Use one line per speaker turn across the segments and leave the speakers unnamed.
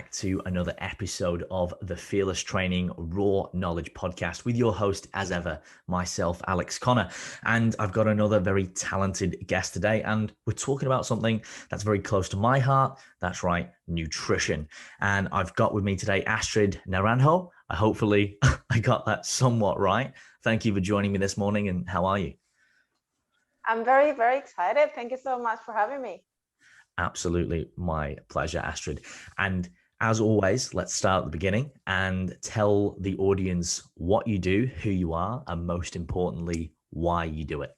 back to another episode of the Fearless Training Raw Knowledge Podcast with your host, as ever, myself, Alex Connor. And I've got another very talented guest today, and we're talking about something that's very close to my heart. That's right, nutrition. And I've got with me today Astrid Naranjo. Hopefully I got that somewhat right. Thank you for joining me this morning, and how are you?
I'm very, very excited. Thank you so much for having me.
Absolutely my pleasure, Astrid. And as always, let's start at the beginning and tell the audience what you do, who you are, and most importantly, why you do it.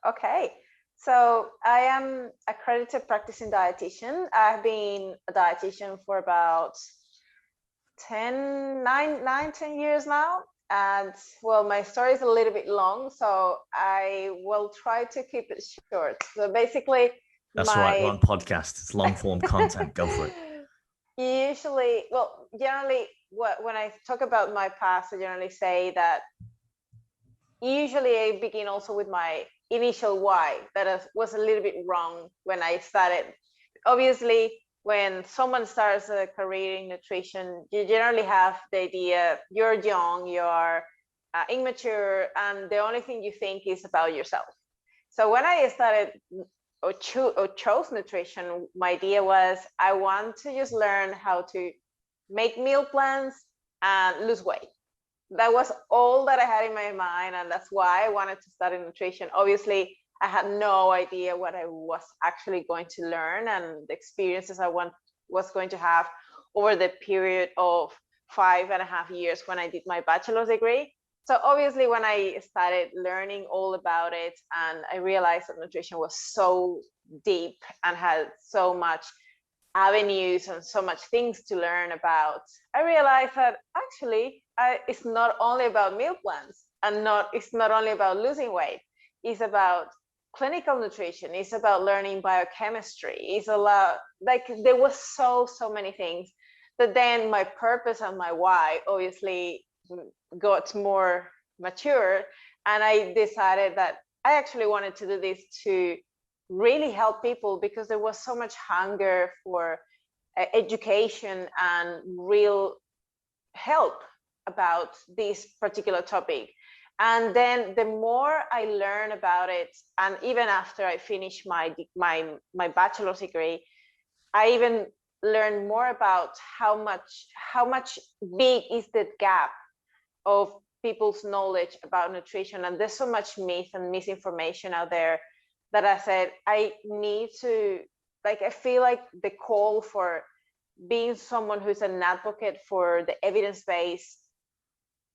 Okay, so I am accredited practicing dietitian. I've been a dietitian for about 10 years now. And well, my story is a little bit long, so I will try to keep it short. So basically,
that's right, we're on podcast. It's long form content. Go for it.
Usually, well, generally, when I talk about my past, I generally say that usually I begin also with my initial why that was a little bit wrong when I started. Obviously, when someone starts a career in nutrition, you generally have the idea you're young, you're immature, and the only thing you think is about yourself. So when I started or chose nutrition, my idea was I want to just learn how to make meal plans and lose weight. That was all that I had in my mind, and that's why I wanted to study nutrition. Obviously, I had no idea what I was actually going to learn and the experiences I was going to have over the period of 5.5 years when I did my bachelor's degree. So obviously, when I started learning all about it, and I realized that nutrition was so deep and had so much avenues and so much things to learn about, I realized that actually it's not only about meal plans, and it's not only about losing weight. It's about clinical nutrition. It's about learning biochemistry. It's a lot, like there was so many things that then my purpose and my why obviously got more mature, and I decided that I actually wanted to do this to really help people, because there was so much hunger for education and real help about this particular topic. And then the more I learn about it, and even after I finish my bachelor's degree, I even learned more about how much big is the gap of people's knowledge about nutrition. And there's so much myth and misinformation out there that I said, I need to, I feel like the call for being someone who's an advocate for the evidence-based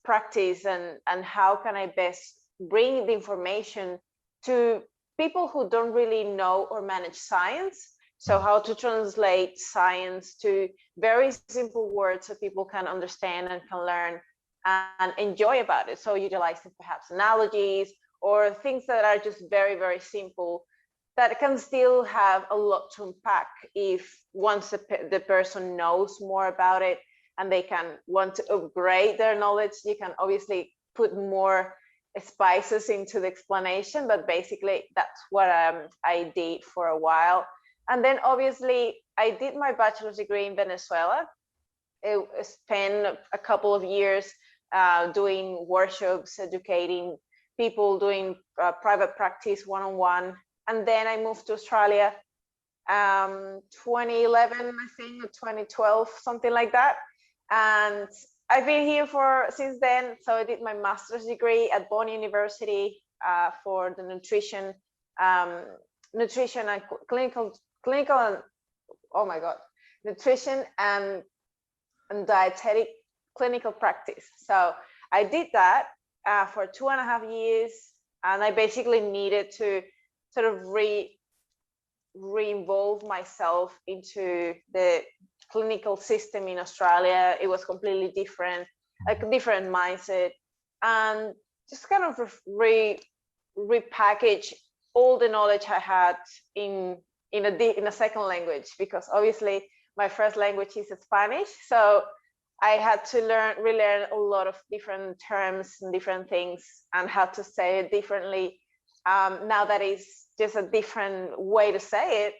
practice and how can I best bring the information to people who don't really know or manage science. So how to translate science to very simple words so people can understand and can learn and enjoy about it. So utilizing perhaps analogies or things that are just very, very simple that can still have a lot to unpack if once the person knows more about it and they can want to upgrade their knowledge. You can obviously put more spices into the explanation, but basically that's what I did for a while. And then obviously I did my bachelor's degree in Venezuela. I spent a couple of years doing workshops, educating people, doing private practice one-on-one. And then I moved to Australia 2011, I think, or 2012, something like that. And I've been here since then. So I did my master's degree at Bonn University for the nutrition and clinical and, oh my God, nutrition and dietetic clinical practice. So I did that for 2.5 years, and I basically needed to sort of re-involve myself into the clinical system in Australia. It was completely different, like a different mindset, and just kind of repackage all the knowledge I had in a second language, because obviously my first language is Spanish. So I had to relearn a lot of different terms and different things and how to say it differently. Now that is just a different way to say it.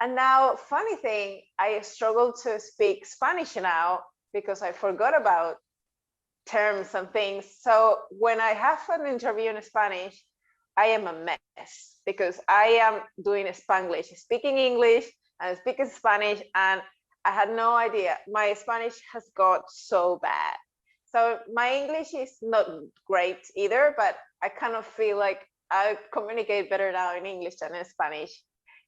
And now, funny thing, I struggle to speak Spanish now because I forgot about terms and things. So when I have an interview in Spanish, I am a mess because I am doing Spanglish, speaking English and speaking Spanish, and I had no idea. My Spanish has got so bad. So my English is not great either, but I kind of feel like I communicate better now in English than in Spanish.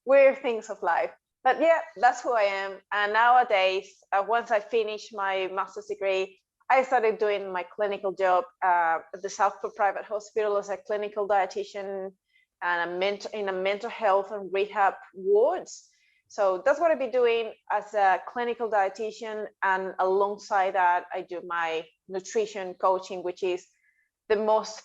Weird things of life. But yeah, that's who I am. And nowadays, once I finish my master's degree, I started doing my clinical job at the Southport Private Hospital as a clinical dietitian and in a mental health and rehab wards. So that's what I've been doing as a clinical dietitian. And alongside that, I do my nutrition coaching, which is the most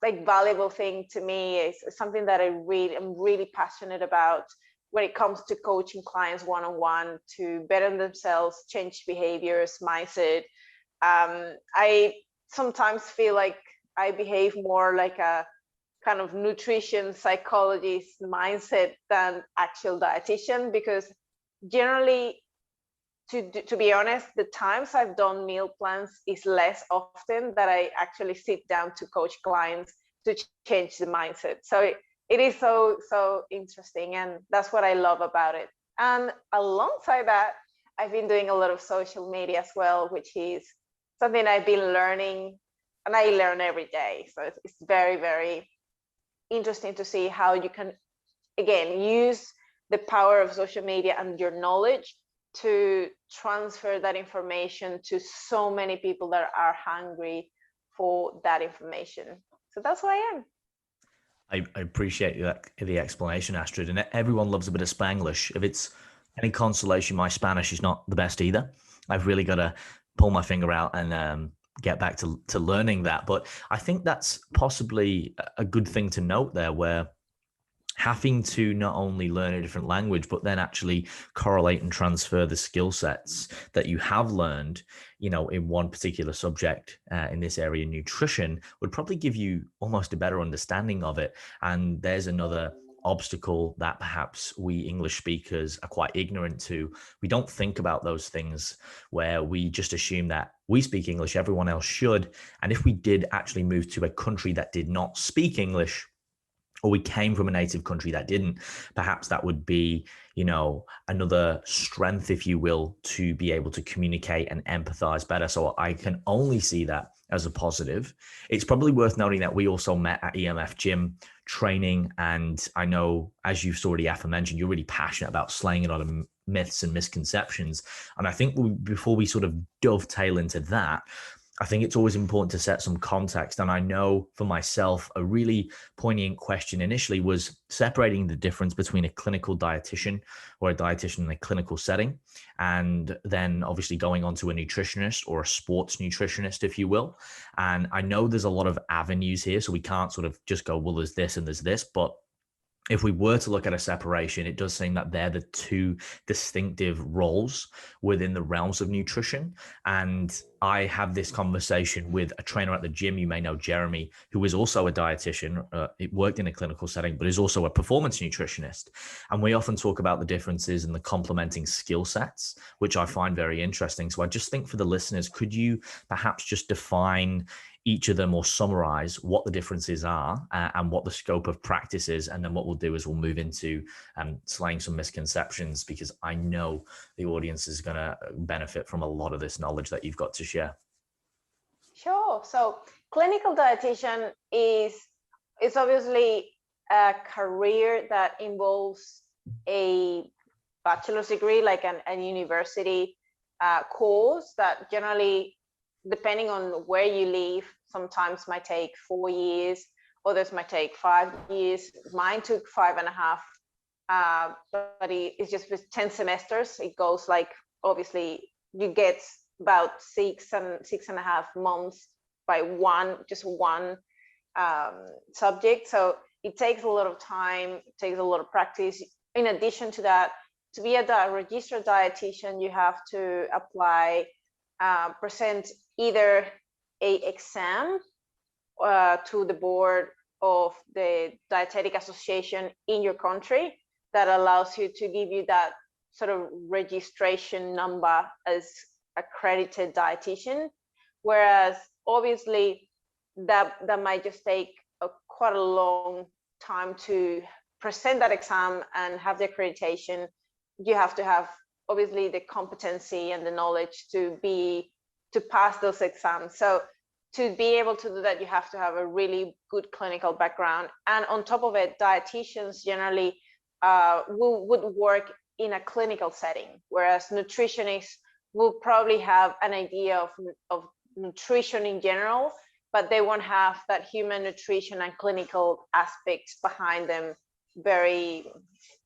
like valuable thing to me. Is something that I'm really passionate about when it comes to coaching clients one-on-one to better themselves, change behaviors, mindset. I sometimes feel like I behave more like a kind of nutrition psychologist mindset than actual dietitian, because generally, to be honest, the times I've done meal plans is less often that I actually sit down to coach clients to change the mindset. So it is so interesting, and that's what I love about it. And alongside that, I've been doing a lot of social media as well, which is something I've been learning, and I learn every day. So it's very, very interesting to see how you can, again, use the power of social media and your knowledge to transfer that information to so many people that are hungry for that information. So that's who I am.
I appreciate the explanation, Astrid. And everyone loves a bit of Spanglish. If it's any consolation, my Spanish is not the best either. I've really got to pull my finger out and get back to learning that. But I think that's possibly a good thing to note there, where having to not only learn a different language, but then actually correlate and transfer the skill sets that you have learned, in one particular subject, in this area, nutrition, would probably give you almost a better understanding of it. And there's another obstacle that perhaps we English speakers are quite ignorant to. We don't think about those things, where we just assume that we speak English, everyone else should. And if we did actually move to a country that did not speak English, or we came from a native country that didn't, perhaps that would be, another strength, if you will, to be able to communicate and empathize better. So I can only see that as a positive. It's probably worth noting that we also met at EMF Gym training. And I know, as you've already aforementioned, you're really passionate about slaying a lot of myths and misconceptions. And I think before we sort of dovetail into that, I think it's always important to set some context. And I know for myself, a really poignant question initially was separating the difference between a clinical dietitian or a dietitian in a clinical setting, and then obviously going on to a nutritionist or a sports nutritionist, if you will. And I know there's a lot of avenues here, so we can't sort of just go, well, there's this and there's this, but if we were to look at a separation, it does seem that they're the two distinctive roles within the realms of nutrition. And I have this conversation with a trainer at the gym. You may know Jeremy, who is also a dietitian. It worked in a clinical setting, but is also a performance nutritionist. And we often talk about the differences and the complementing skill sets, which I find very interesting. So I just think for the listeners, could you perhaps just define each of them or summarize what the differences are and what the scope of practice is? And then what we'll do is we'll move into slaying some misconceptions, because I know the audience is going to benefit from a lot of this knowledge that you've got to share.
Sure. So clinical dietitian is obviously a career that involves a bachelor's degree, like a university course that generally, depending on where you live, sometimes might take 4 years, others might take 5 years. Mine took 5.5, but it's just with 10 semesters. It goes like, obviously, you get about 6.5 months by one subject. So it takes a lot of time, it takes a lot of practice. In addition to that, to be a registered dietitian, you have to apply, present either a exam to the board of the Dietetic Association in your country, that allows you to give you that sort of registration number as accredited dietitian, whereas obviously that might just take quite a long time to present that exam and have the accreditation. You have to have obviously the competency and the knowledge to pass those exams. So to be able to do that, you have to have a really good clinical background. And on top of it, dietitians generally would work in a clinical setting, whereas nutritionists will probably have an idea of nutrition in general, but they won't have that human nutrition and clinical aspects behind them very,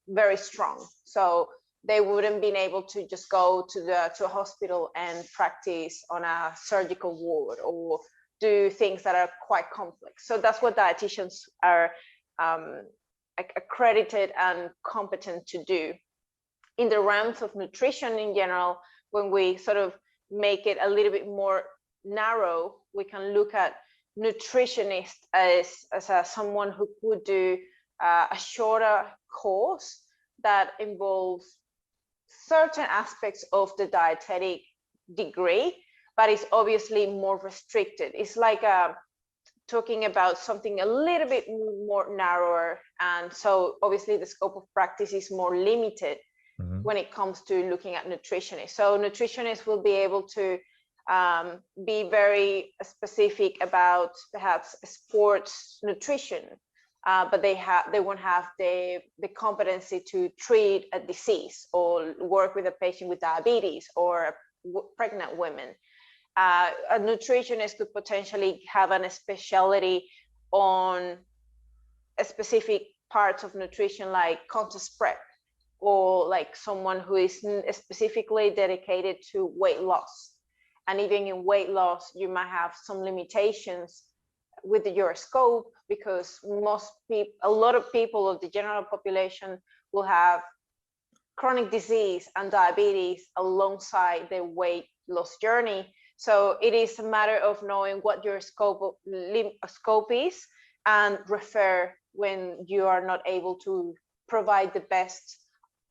very strong. So they wouldn't be able to just go to a hospital and practice on a surgical ward or do things that are quite complex. So that's what dietitians are accredited and competent to do. In the realms of nutrition in general, when we sort of make it a little bit more narrow, we can look at nutritionist as someone who could do a shorter course that involves certain aspects of the dietetic degree, but it's obviously more restricted. It's like talking about something a little bit more narrower, and so obviously the scope of practice is more limited when it comes to looking at nutritionists. So nutritionists will be able to be very specific about perhaps sports nutrition, but they won't have the competency to treat a disease or work with a patient with diabetes or pregnant women. A nutritionist could potentially have a specialty on a specific parts of nutrition, like contest prep, or like someone who is specifically dedicated to weight loss. And even in weight loss, you might have some limitations with your scope, because a lot of people of the general population will have chronic disease and diabetes alongside their weight loss journey. So it is a matter of knowing what your scope is and refer when you are not able to provide the best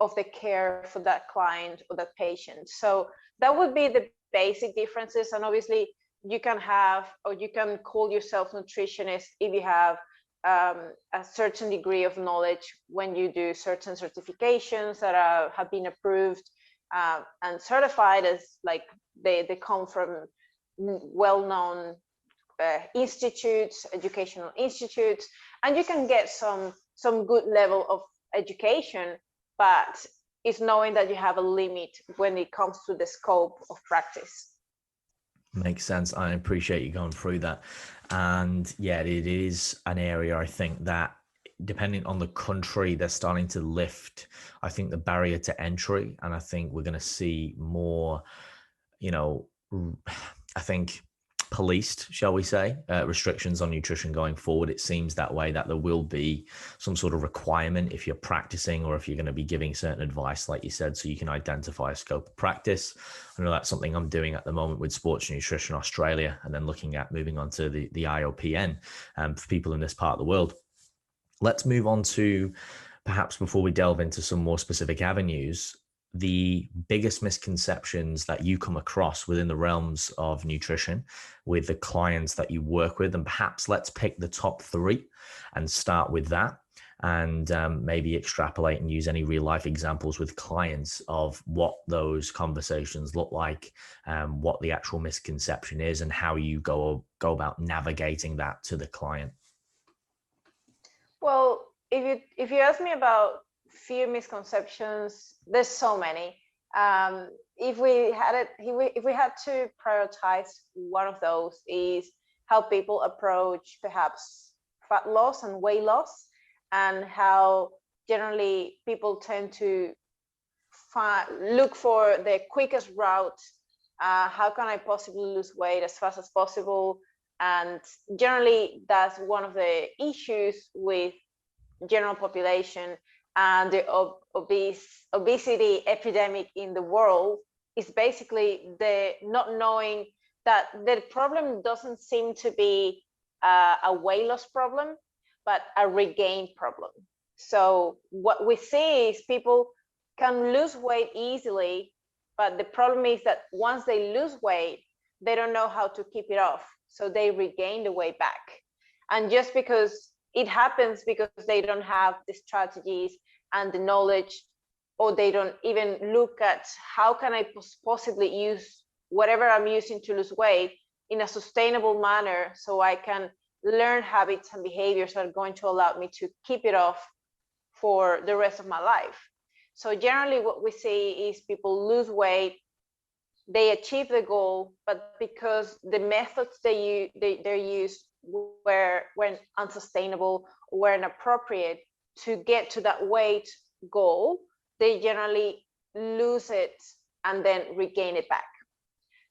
of the care for that client or that patient. So that would be the basic differences. And obviously you can have, or you can call yourself nutritionist if you have a certain degree of knowledge when you do certain certifications that have been approved and certified as, like, they come from well-known institutes, educational institutes, and you can get some good level of education, but it's knowing that you have a limit when it comes to the scope of practice.
Makes sense. I appreciate you going through that. And yeah, it is an area, I think, that depending on the country, they're starting to lift, I think, the barrier to entry. And I think we're going to see more, I think, policed, shall we say, restrictions on nutrition going forward. It seems that way, that there will be some sort of requirement if you're practicing or if you're going to be giving certain advice, like you said, so you can identify a scope of practice. I know that's something I'm doing at the moment with Sports Nutrition Australia, and then looking at moving on to the IOPN for people in this part of the world. Let's move on to, perhaps before we delve into some more specific avenues, the biggest misconceptions that you come across within the realms of nutrition with the clients that you work with. And perhaps let's pick the top 3 and start with that, and maybe extrapolate and use any real life examples with clients of what those conversations look like, what the actual misconception is, and how you go about navigating that to the client.
Well, if you ask me about fear misconceptions, there's so many. If we had to prioritize one of those, is how people approach perhaps fat loss and weight loss, and how generally people tend to look for the quickest route. How can I possibly lose weight as fast as possible? And generally that's one of the issues with general population. And the obesity epidemic in the world is basically the not knowing that the problem doesn't seem to be a weight loss problem, but a regain problem. So what we see is people can lose weight easily, but the problem is that once they lose weight, they don't know how to keep it off. So they regain the weight back. And just because it happens because they don't have the strategies and the knowledge, or they don't even look at how can I possibly use whatever I'm using to lose weight in a sustainable manner so I can learn habits and behaviors that are going to allow me to keep it off for the rest of my life. So generally what we see is people lose weight, they achieve the goal, but because the methods they use were unsustainable, were inappropriate to get to that weight goal, they generally lose it and then regain it back.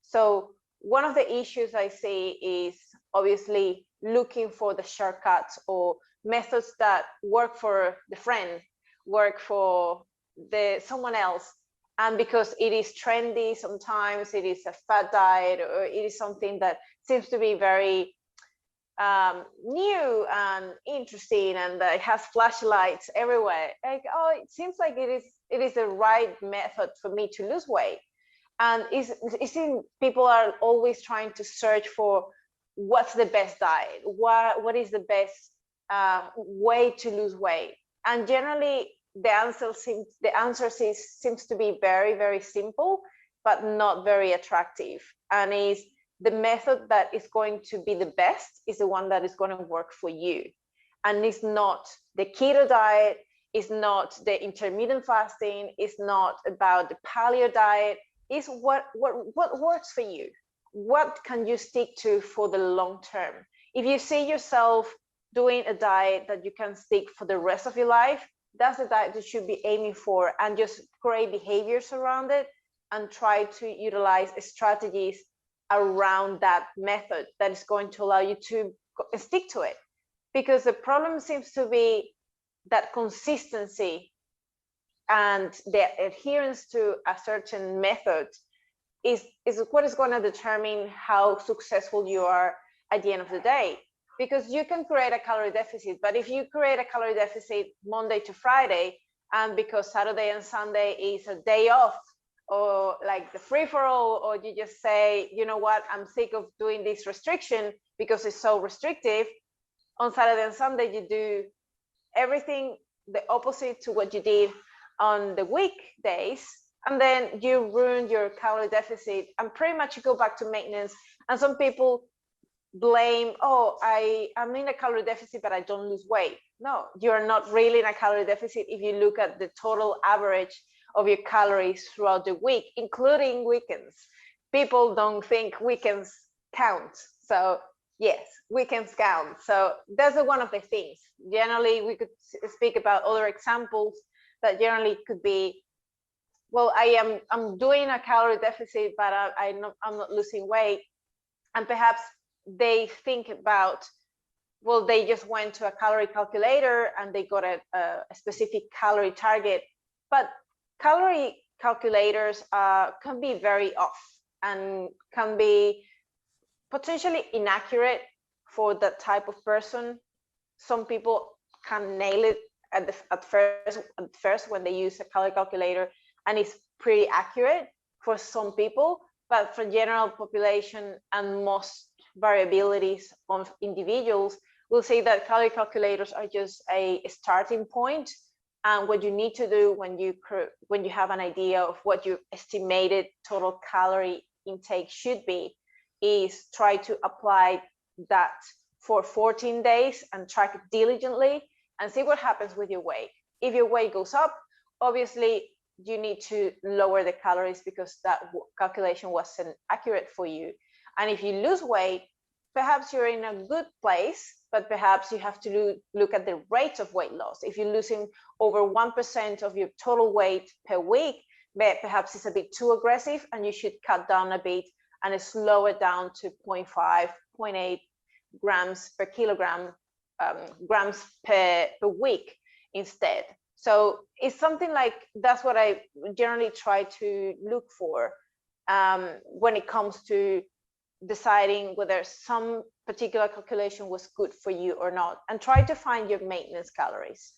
So one of the issues I see is obviously looking for the shortcuts or methods that work for the friend, work for someone else. And because it is trendy, sometimes it is a fad diet, or it is something that seems to be very new and interesting, and it has flashlights everywhere. Like, oh, it seems like it is the right method for me to lose weight. And people are always trying to search for what's the best diet, what is the best way to lose weight. And generally, the answer seems to be very, very simple, but not very attractive. And is the method that is going to be the best is the one that is going to work for you. And it's not the keto diet, it's not the intermittent fasting, it's not about the paleo diet. It's what works for you. What can you stick to for the long term? If you see yourself doing a diet that you can stick for the rest of your life, that's the diet you should be aiming for, and just create behaviors around it and try to utilize strategies around that method that is going to allow you to stick to it. Because the problem seems to be that consistency and the adherence to a certain method is what is going to determine how successful you are at the end of the day. Because you can create a calorie deficit, but if you create a calorie deficit Monday to Friday, and because Saturday and Sunday is a day off, or like the free-for-all, or you just say, you know what, I'm sick of doing this restriction because it's so restrictive, on Saturday and Sunday you do everything the opposite to what you did on the weekdays, and then you ruin your calorie deficit and pretty much you go back to maintenance. And some people blame, oh, I'm in a calorie deficit but I don't lose weight. No, you're not really in a calorie deficit if you look at the total average of your calories throughout the week, including weekends. People don't think weekends count. So yes, weekends count. So that's one of the things. Generally, we could speak about other examples that generally could be, well, I'm doing a calorie deficit, but I'm not losing weight. And perhaps they think about, well, they just went to a calorie calculator and they got a specific calorie target. But calorie calculators can be very off and can be potentially inaccurate for that type of person. Some people can nail it at first when they use a calorie calculator, and it's pretty accurate for some people. But for general population and most variabilities of individuals, we'll say that calorie calculators are just a starting point. And what you need to do when you have an idea of what your estimated total calorie intake should be is try to apply that for 14 days and track it diligently and see what happens with your weight. If your weight goes up, obviously you need to lower the calories because that calculation wasn't accurate for you. And if you lose weight, perhaps you're in a good place, but perhaps you have to look at the rate of weight loss. If you're losing over 1% of your total weight per week, perhaps it's a bit too aggressive and you should cut down a bit and slow it down to 0.5, 0.8 grams per kilogram, grams per week instead. So it's something like, that's what I generally try to look for when it comes to deciding whether some particular calculation was good for you or not, and try to find your maintenance calories.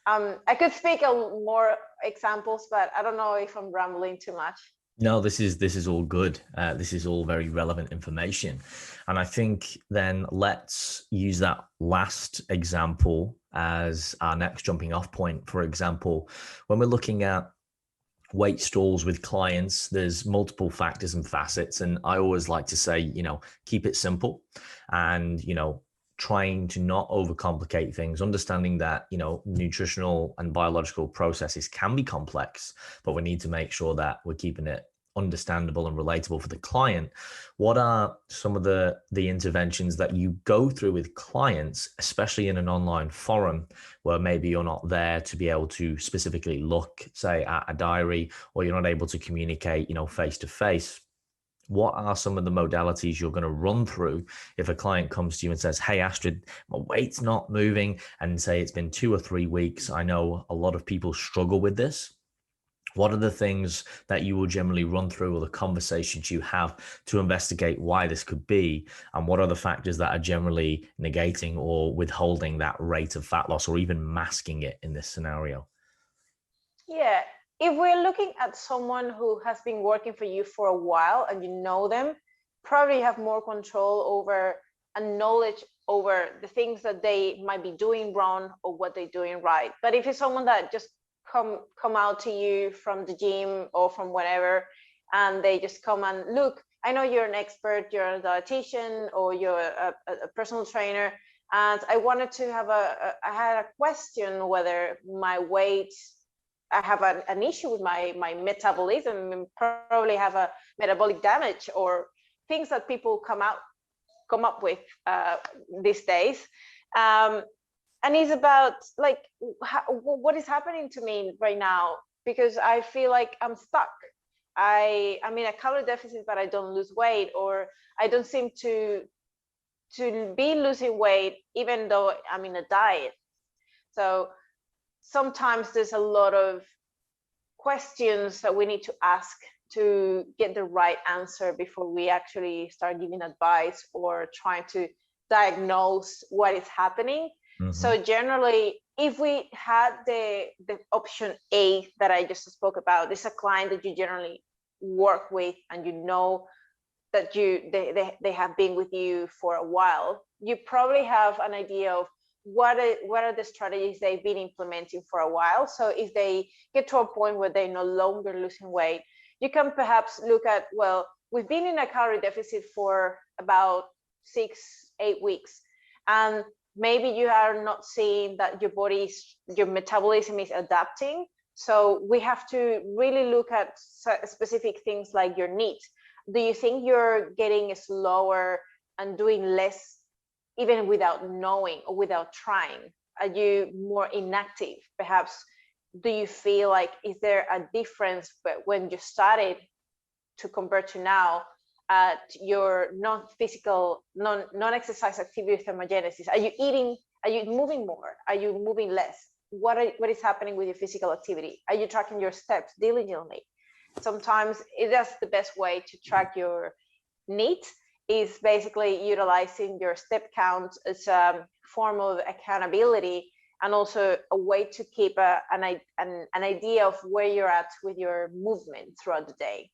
I could speak more examples, but I don't know if I'm rambling too much.
No, this is all good. This is all very relevant information. And I think then let's use that last example as our next jumping off point. For example, when we're looking at weight stalls with clients, there's multiple factors and facets. And I always like to say, keep it simple and, trying to not overcomplicate things, understanding that, nutritional and biological processes can be complex, but we need to make sure that we're keeping it understandable and relatable for the client. What are some of the interventions that you go through with clients, especially in an online forum where maybe you're not there to be able to specifically look, say, at a diary, or you're not able to communicate, face to face? What are some of the modalities you're going to run through if a client comes to you and says, hey, Astrid, my weight's not moving, and say it's been 2 or 3 weeks? I know a lot of people struggle with this. What are the things that you will generally run through, or the conversations you have to investigate why this could be? And what are the factors that are generally negating or withholding that rate of fat loss, or even masking it in this scenario?
Yeah, if we're looking at someone who has been working for you for a while and you know them, probably have more control over and knowledge over the things that they might be doing wrong or what they're doing right. But if it's someone that just come out to you from the gym or from whatever, and they just come and look, I know you're an expert, you're a dietitian, or you're a personal trainer, and I wanted to have I had a question whether my weight, I have an issue with my metabolism, probably have a metabolic damage, or things that people come up with these days. And it's about like, what is happening to me right now? Because I feel like I'm stuck. I'm in a calorie deficit, but I don't lose weight, or I don't seem to be losing weight, even though I'm in a diet. So sometimes there's a lot of questions that we need to ask to get the right answer before we actually start giving advice or trying to diagnose what is happening. Mm-hmm. So generally, if we had the option A that I just spoke about, it's a client that you generally work with and you know that they have been with you for a while, you probably have an idea of what are the strategies they've been implementing for a while. So if they get to a point where they're no longer losing weight, you can perhaps look at, well, we've been in a calorie deficit for about 6-8 weeks, and maybe you are not seeing that your metabolism is adapting. So we have to really look at specific things like your needs. Do you think you're getting slower and doing less even without knowing or without trying? Are you more inactive? Perhaps, do you feel like, is there a difference when you started to compare to now at your non-physical, non-exercise activity thermogenesis? Are you eating? Are you moving more? Are you moving less? What is happening with your physical activity? Are you tracking your steps diligently? Sometimes that's the best way to track your needs, is basically utilizing your step count as a form of accountability, and also a way to keep an idea of where you're at with your movement throughout the day.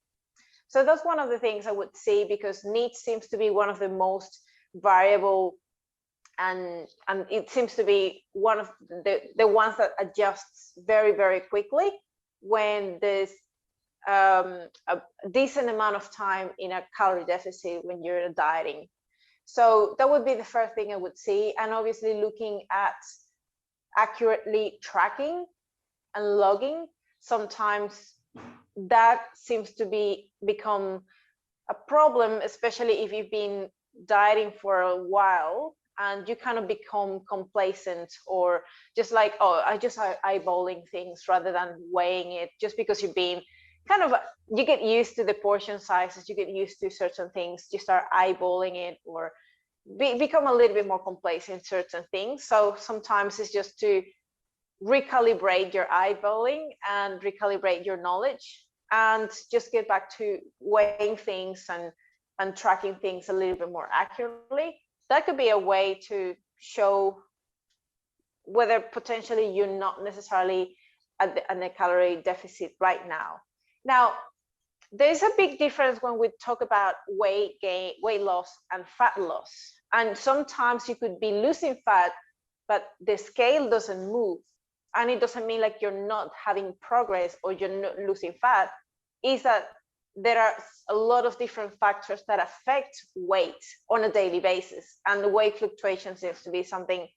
So that's one of the things I would say, because needs seems to be one of the most variable, and it seems to be one of the ones that adjusts very, very quickly when there's a decent amount of time in a calorie deficit when you're dieting. So that would be the first thing I would see. And obviously looking at accurately tracking and logging, sometimes that seems to become a problem, especially if you've been dieting for a while and you kind of become complacent, or just like, oh, I just eyeballing things rather than weighing it, just because you've been you get used to the portion sizes, you get used to certain things, you start eyeballing it, or become a little bit more complacent in certain things. So sometimes it's just to recalibrate your eyeballing and recalibrate your knowledge, and just get back to weighing things and tracking things a little bit more accurately. That could be a way to show whether potentially you're not necessarily at a calorie deficit right now. Now, there's a big difference when we talk about weight gain, weight loss, and fat loss. And sometimes you could be losing fat, but the scale doesn't move. And it doesn't mean like you're not having progress or you're not losing fat. Is that there are a lot of different factors that affect weight on a daily basis. And the weight fluctuation seems to be something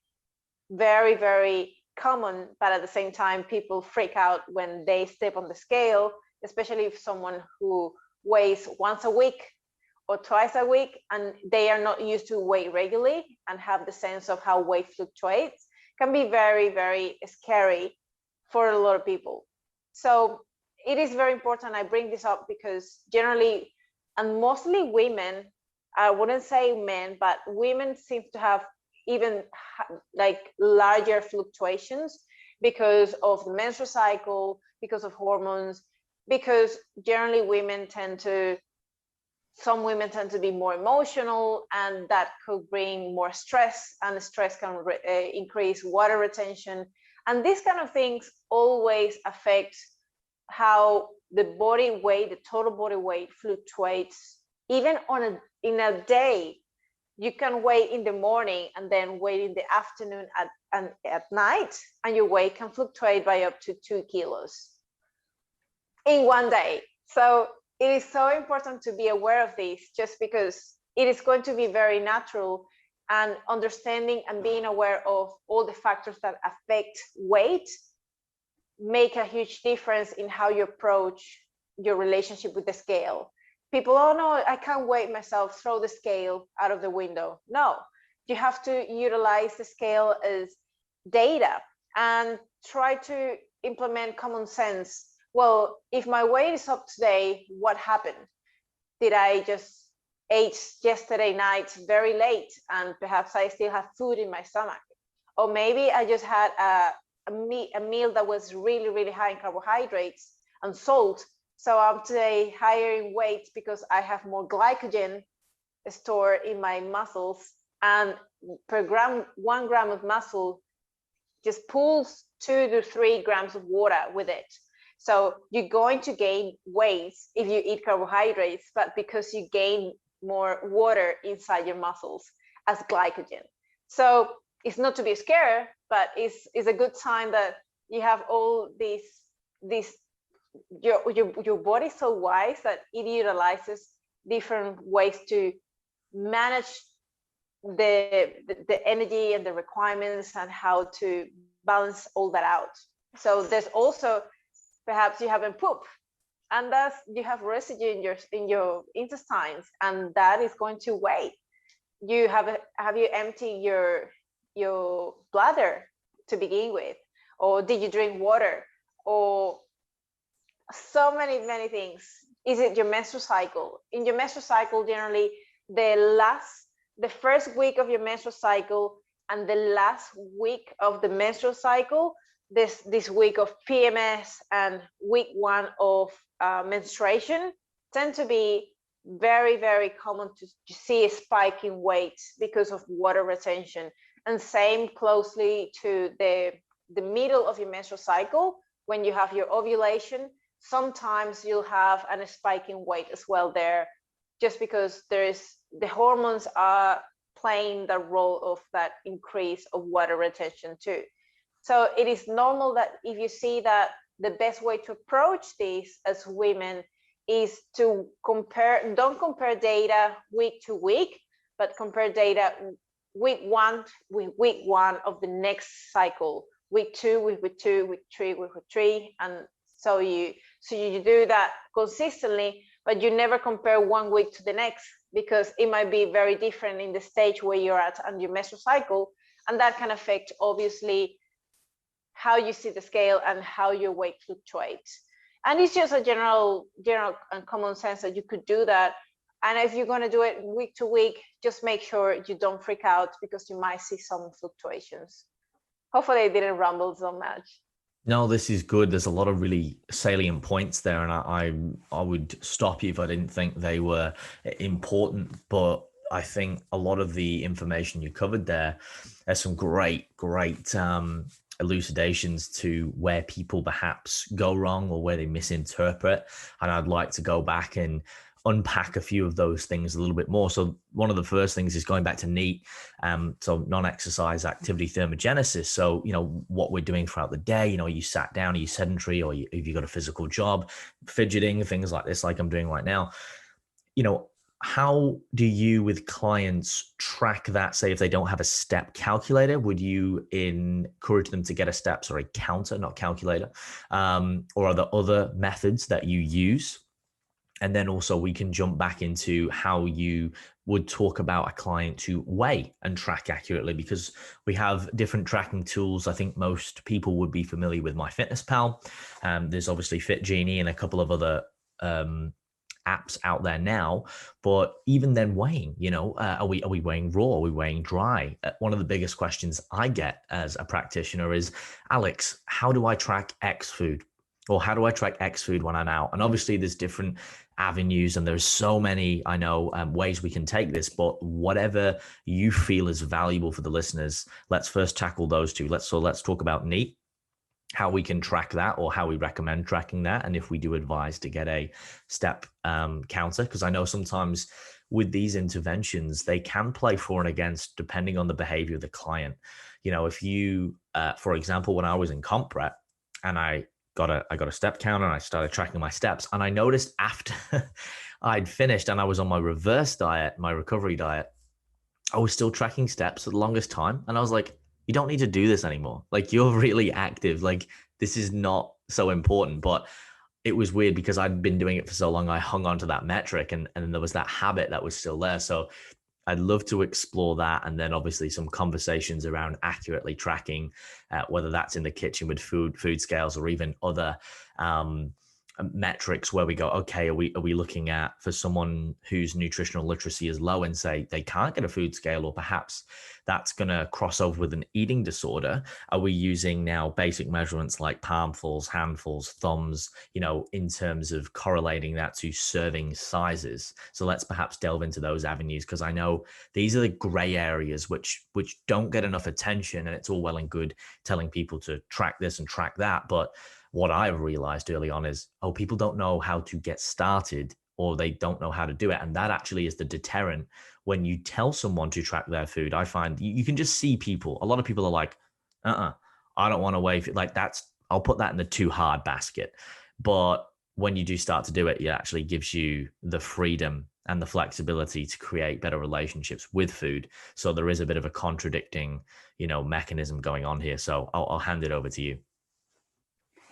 very, very common, but at the same time, people freak out when they step on the scale, especially if someone who weighs once a week or twice a week, and they are not used to weigh regularly and have the sense of how weight fluctuates, can be very, very scary for a lot of people. So it is very important I bring this up because generally, and mostly women, I wouldn't say men, but women seem to have even like larger fluctuations because of the menstrual cycle, because of hormones, because generally some women tend to be more emotional, and that could bring more stress, and the stress can increase water retention. And these kind of things always affect how the body weight, the total body weight fluctuates. Even in a day, you can weigh in the morning and then weigh in the afternoon and at night, and your weight can fluctuate by up to 2 kilos in one day. So it is so important to be aware of this, just because it is going to be very natural, and understanding and being aware of all the factors that affect weight make a huge difference in how you approach your relationship with the scale. People, oh no, I can't weigh myself, throw the scale out of the window. No, you have to utilize the scale as data and try to implement common sense. Well, if my weight is up today, what happened? Did I just ate yesterday night very late and perhaps I still have food in my stomach? Or maybe I just had a meal that was really, really high in carbohydrates and salt. So I'm today higher in weight because I have more glycogen stored in my muscles, and per 1 gram of muscle just pulls 2 to 3 grams of water with it. So you're going to gain weight if you eat carbohydrates, but because you gain more water inside your muscles as glycogen. So it's not to be scared, but it's a good sign that you have all these your body is so wise that it utilizes different ways to manage the energy and the requirements and how to balance all that out. So there's also, perhaps you haven't pooped, and thus you have residue in your intestines, and that is going to weigh. Have you emptied your bladder to begin with, or did you drink water, or so many things. Is it your menstrual cycle? In your menstrual cycle, generally the first week of your menstrual cycle and the last week of the menstrual cycle, this week of PMS and week 1 of menstruation, tend to be very, very common to see a spike in weight because of water retention. And same closely to the middle of your menstrual cycle, when you have your ovulation, sometimes you'll have a spike in weight as well there, just because the hormones are playing the role of that increase of water retention too. So it is normal that if you see that, the best way to approach this as women is to don't compare data week to week, but compare data week 1 with week 1 of the next cycle, week 2 with week 2, week 3 with week 3, and so you do that consistently, but you never compare 1 week to the next, because it might be very different in the stage where you're at on your menstrual cycle, and that can affect obviously how you see the scale and how your weight fluctuates. And it's just a general and common sense that you could do that. And if you're going to do it week to week, just make sure you don't freak out, because you might see some fluctuations. Hopefully I didn't ramble so much.
No, this is good. There's a lot of really salient points there, and I would stop you if I didn't think they were important. But I think a lot of the information you covered there's some great elucidations to where people perhaps go wrong or where they misinterpret. And I'd like to go back and unpack a few of those things a little bit more. So one of the first things is going back to NEAT, so non-exercise activity thermogenesis. So, what we're doing throughout the day, you sat down, are you sedentary, or if you got a physical job, fidgeting, things like this, like I'm doing right now. How do you with clients track that? Say if they don't have a step calculator, would you encourage them to get a step, counter, not calculator? Or are there other methods that you use? And then also we can jump back into how you would talk about a client to weigh and track accurately, because we have different tracking tools. I think most people would be familiar with MyFitnessPal. There's obviously FitGenie and a couple of other apps out there now, but even then weighing, are we weighing raw? Are we weighing dry? One of the biggest questions I get as a practitioner is, Alex, how do I track X food? Or how do I track X food when I'm out? And obviously there's different avenues and there's so many, I know, ways we can take this, but whatever you feel is valuable for the listeners, let's first tackle those two. Let's talk about NEAT, how we can track that, or how we recommend tracking that, and if we do advise to get a step counter, because I know sometimes with these interventions they can play for and against depending on the behavior of the client. If you for example, when I was in comp prep and I got a step counter and I started tracking my steps, and I noticed after I'd finished and I was on my reverse diet, my recovery diet, I was still tracking steps for the longest time. And I was like, you don't need to do this anymore. Like, you're really active. Like, this is not so important. But it was weird because I'd been doing it for so long. I hung on to that metric, and there was that habit that was still there. So I'd love to explore that. And then obviously some conversations around accurately tracking, whether that's in the kitchen with food scales, or even other metrics where we go, okay, are we looking at, for someone whose nutritional literacy is low and say they can't get a food scale, or perhaps that's going to cross over with an eating disorder, are we using now basic measurements like palmfuls, handfuls, thumbs, in terms of correlating that to serving sizes? So let's perhaps delve into those avenues, because I know these are the gray areas which don't get enough attention. And it's all well and good telling people to track this and track that, but what I've realized early on is, people don't know how to get started, or they don't know how to do it. And that actually is the deterrent. When you tell someone to track their food, I find you can just see people. A lot of people are like, I don't want to weigh. Like, I'll put that in the too hard basket. But when you do start to do it, it actually gives you the freedom and the flexibility to create better relationships with food. So there is a bit of a contradicting, mechanism going on here. So I'll hand it over to you.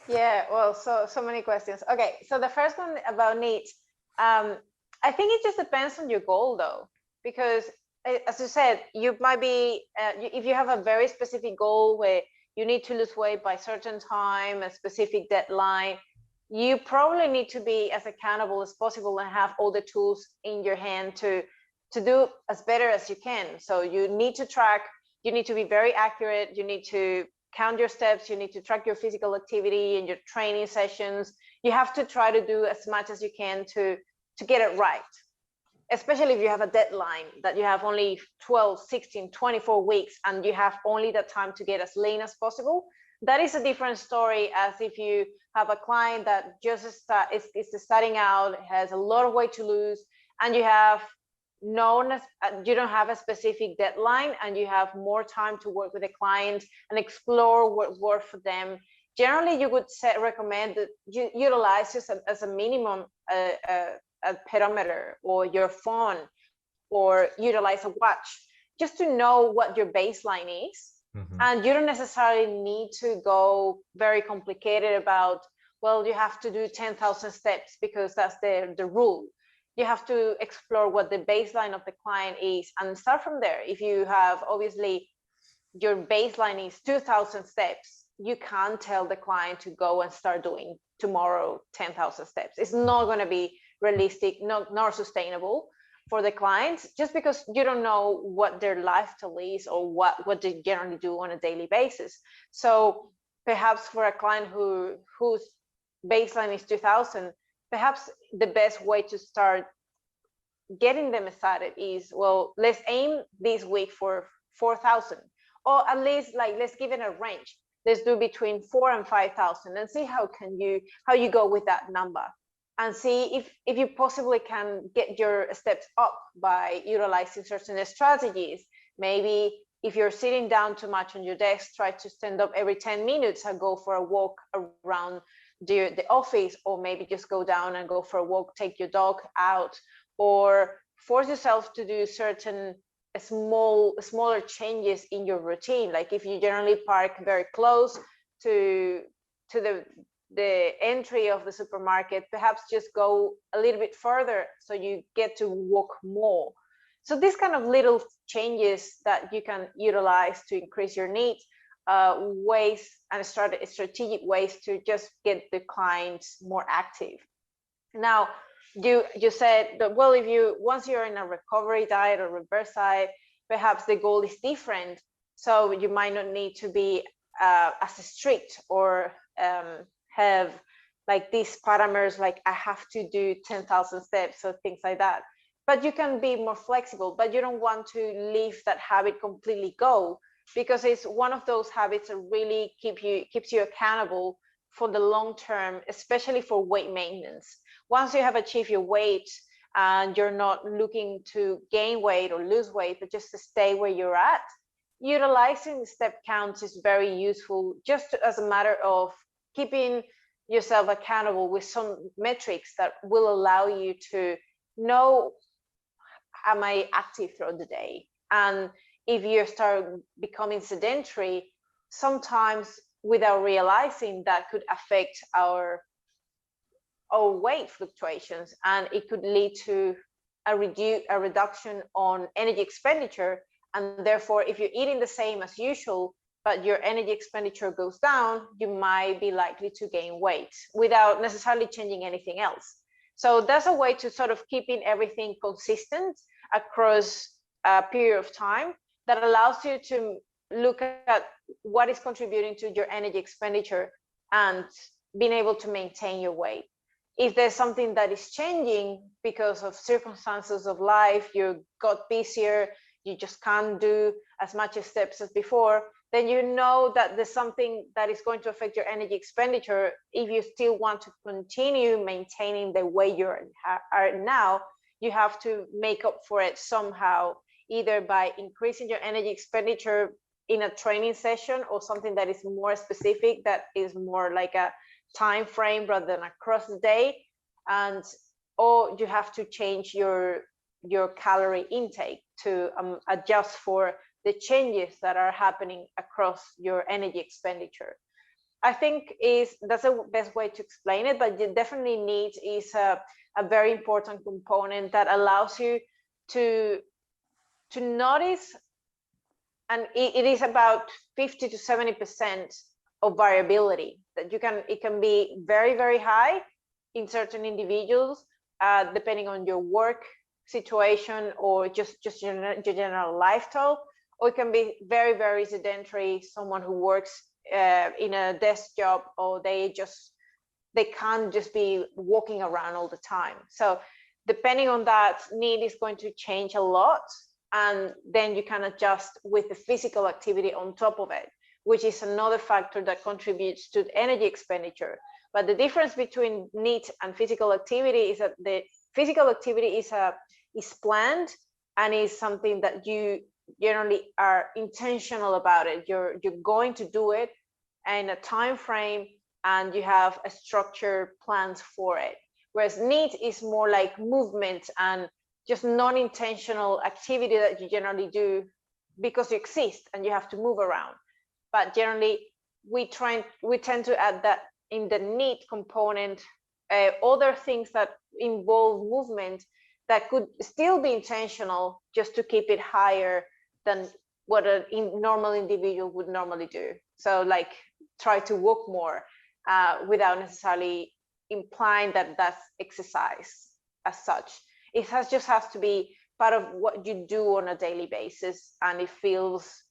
Yeah, well, so many questions. Okay, so the first one about needs. I think it just depends on your goal, though, because as you said, you might be, if you have a very specific goal where you need to lose weight by a certain time, a specific deadline, you probably need to be as accountable as possible and have all the tools in your hand to do as better as you can. So you need to track, you need to be very accurate, you need to count your steps, you need to track your physical activity and your training sessions. You have to try to do as much as you can to get it right, especially if you have a deadline that you have only 12, 16, 24 weeks and you have only the time to get as lean as possible. That is a different story as if you have a client that just is starting out, has a lot of weight to lose, and you don't have a specific deadline and you have more time to work with the client and explore what works for them. Generally, you would recommend that you utilize just as a minimum a pedometer or your phone, or utilize a watch, just to know what your baseline is. Mm-hmm. And you don't necessarily need to go very complicated about, well, you have to do 10,000 steps because that's the rule. You have to explore what the baseline of the client is and start from there. If you have, obviously, your baseline is 2,000 steps, you can't tell the client to go and start doing tomorrow 10,000 steps. It's not going to be realistic, nor sustainable for the clients, just because you don't know what their lifestyle is or what they generally do on a daily basis. So perhaps for a client whose baseline is 2,000, perhaps the best way to start getting them started is, well, let's aim this week for 4,000, or at least like let's give it a range. Let's do between 4 and 5,000 and see how you go with that number, and see if you possibly can get your steps up by utilizing certain strategies. Maybe if you're sitting down too much on your desk, try to stand up every 10 minutes and go for a walk around the office, or maybe just go down and go for a walk, take your dog out, or force yourself to do certain smaller changes in your routine. Like if you generally park very close to the entry of the supermarket, perhaps just go a little bit further so you get to walk more. So these kind of little changes that you can utilize to increase your needs, ways and strategic ways to just get the clients more active. Now, you said that, well, once you're in a recovery diet or reverse diet, perhaps the goal is different. So you might not need to be as strict or have like these parameters, like I have to do 10,000 steps or things like that. But you can be more flexible, but you don't want to leave that habit completely go, because it's one of those habits that really keeps you accountable for the long term, especially for weight maintenance. Once you have achieved your weight and you're not looking to gain weight or lose weight, but just to stay where you're at, utilizing step counts is very useful, just as a matter of keeping yourself accountable with some metrics that will allow you to know, am I active throughout the day? And if you start becoming sedentary, sometimes without realizing, that could affect our weight fluctuations, and it could lead to a reduction on energy expenditure. And therefore, if you're eating the same as usual, but your energy expenditure goes down, you might be likely to gain weight without necessarily changing anything else. So that's a way to sort of keeping everything consistent across a period of time that allows you to look at what is contributing to your energy expenditure and being able to maintain your weight. If there's something that is changing because of circumstances of life, you got busier, you just can't do as much steps as before, then you know that there's something that is going to affect your energy expenditure. If you still want to continue maintaining the way you are now, you have to make up for it somehow, either by increasing your energy expenditure in a training session or something that is more specific, that is more like a time frame rather than across the day, or you have to change your calorie intake to adjust for the changes that are happening across your energy expenditure. I think that's the best way to explain it, but you definitely need is a very important component that allows you to notice, and it is about 50 to 70% of variability that it can be very, very high in certain individuals, depending on your work situation or just your general lifestyle, or it can be very, very sedentary, someone who works in a desk job, or they can't just be walking around all the time. So depending on that, need is going to change a lot, and then you can adjust with the physical activity on top of it, which is another factor that contributes to the energy expenditure. But the difference between NEAT and physical activity is that the physical activity is planned and is something that you generally are intentional about it. You're going to do it in a time frame, and you have a structured plans for it. Whereas NEAT is more like movement and just non-intentional activity that you generally do because you exist and you have to move around. But generally, we tend to add that in the NEAT component, other things that involve movement that could still be intentional, just to keep it higher than what a normal individual would normally do. So like try to walk more without necessarily implying that that's exercise as such. It just has to be part of what you do on a daily basis, and it feels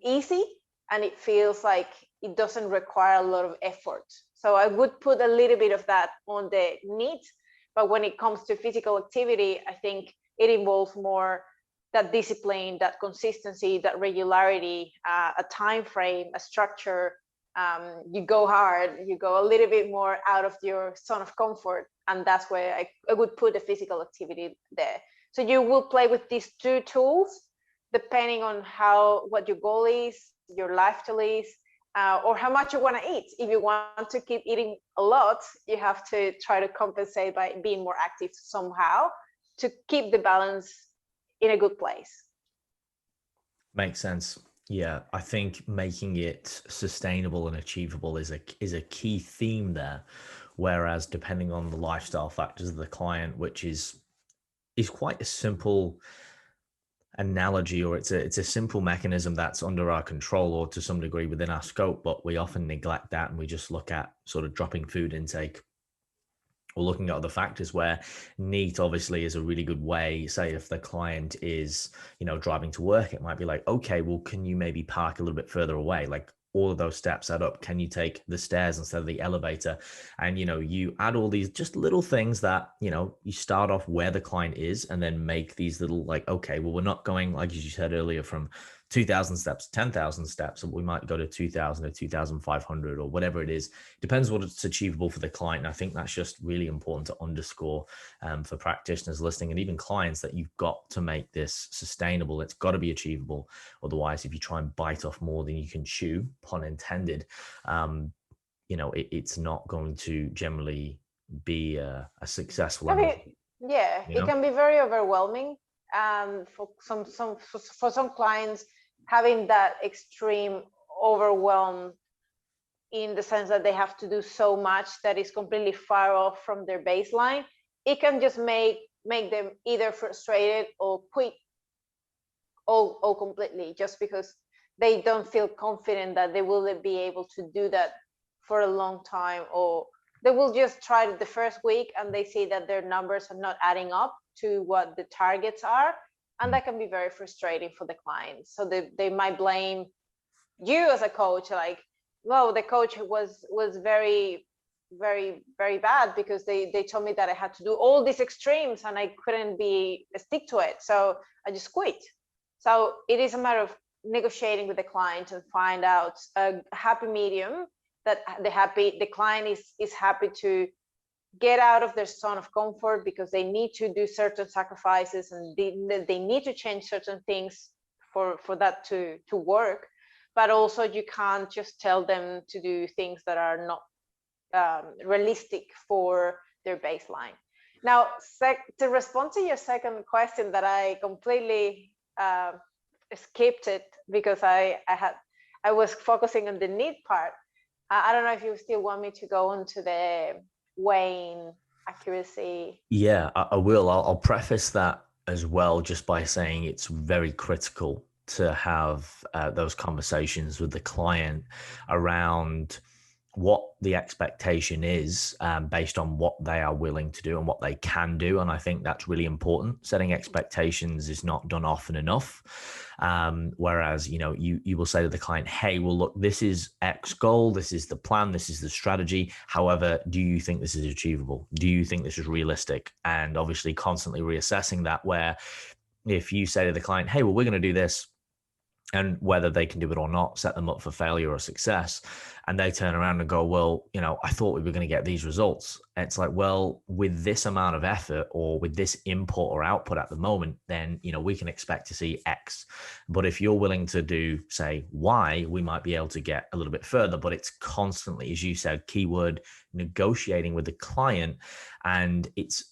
easy, and it feels like it doesn't require a lot of effort. So I would put a little bit of that on the NEAT, But when it comes to physical activity, I think it involves more that discipline, that consistency, that regularity, a time frame, a structure. You go hard, you go a little bit more out of your zone of comfort, and that's where I would put the physical activity there. So you will play with these two tools depending on what your goal is, your lifestyle is, or how much you want to eat. If you want to keep eating a lot, you have to try to compensate by being more active somehow to keep the balance in a good place.
Makes sense. Yeah, I think making it sustainable and achievable is a key theme there. Whereas depending on the lifestyle factors of the client, which is quite a simple analogy, or it's a simple mechanism that's under our control or to some degree within our scope, but we often neglect that and we just look at sort of dropping food intake or looking at other factors, where NEAT obviously is a really good way. Say if the client is, driving to work, it might be like, okay, well, can you maybe park a little bit further away? Like all of those steps add up. Can you take the stairs instead of the elevator? And, you add all these just little things that, you start off where the client is and then make these little like, okay, well, we're not going, like you said earlier, from 2,000 steps, 10,000 steps, and we might go to 2,000 or 2,500 or whatever it is. Depends what it's achievable for the client. And I think that's just really important to underscore for practitioners listening and even clients, that you've got to make this sustainable. It's got to be achievable. Otherwise, if you try and bite off more than you can chew, pun intended, it's not going to generally be a successful.
It can be very overwhelming. For some clients, having that extreme overwhelm in the sense that they have to do so much that is completely far off from their baseline, it can just make them either frustrated or quit all completely, just because they don't feel confident that they will be able to do that for a long time, or they will just try it the first week and they see that their numbers are not adding up to what the targets are, and that can be very frustrating for the clients. So they might blame you as a coach, like, well, the coach was very, very, very bad because they told me that I had to do all these extremes and I couldn't stick to it, so I just quit. So it is a matter of negotiating with the client and find out a happy medium, that the client is happy to get out of their zone of comfort because they need to do certain sacrifices and they need to change certain things for that to work. But also you can't just tell them to do things that are not realistic for their baseline. Now, to respond to your second question, that I completely skipped it because I was focusing on the NEAT part. I don't know if you still want me to go into the weighing accuracy.
Yeah, I will. I'll preface that as well, just by saying it's very critical to have those conversations with the client around what the expectation is based on what they are willing to do and what they can do. And I think that's really important. Setting expectations is not done often enough. Whereas, you will say to the client, hey, well, look, this is X goal. This is the plan. This is the strategy. However, do you think this is achievable? Do you think this is realistic? And obviously constantly reassessing that, where if you say to the client, hey, well, we're going to do this, and whether they can do it or not, set them up for failure or success. And they turn around and go, well, I thought we were going to get these results. And it's like, well, with this amount of effort or with this input or output at the moment, then, we can expect to see X. But if you're willing to do, say, Y, we might be able to get a little bit further. But it's constantly, as you said, keyword, negotiating with the client. And it's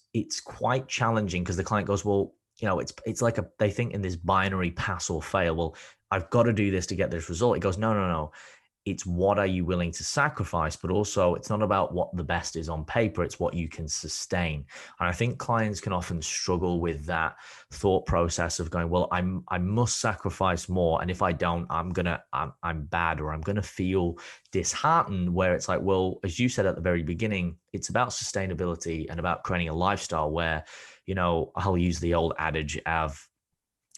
quite challenging because the client goes, well, it's like they think in this binary pass or fail. Well, I've got to do this to get this result. It goes, no. It's what are you willing to sacrifice, but also it's not about what the best is on paper. It's what you can sustain. And I think clients can often struggle with that thought process of going, well, I must sacrifice more. And if I don't, I'm bad, or I'm going to feel disheartened, where it's like, well, as you said at the very beginning, it's about sustainability and about creating a lifestyle where, I'll use the old adage of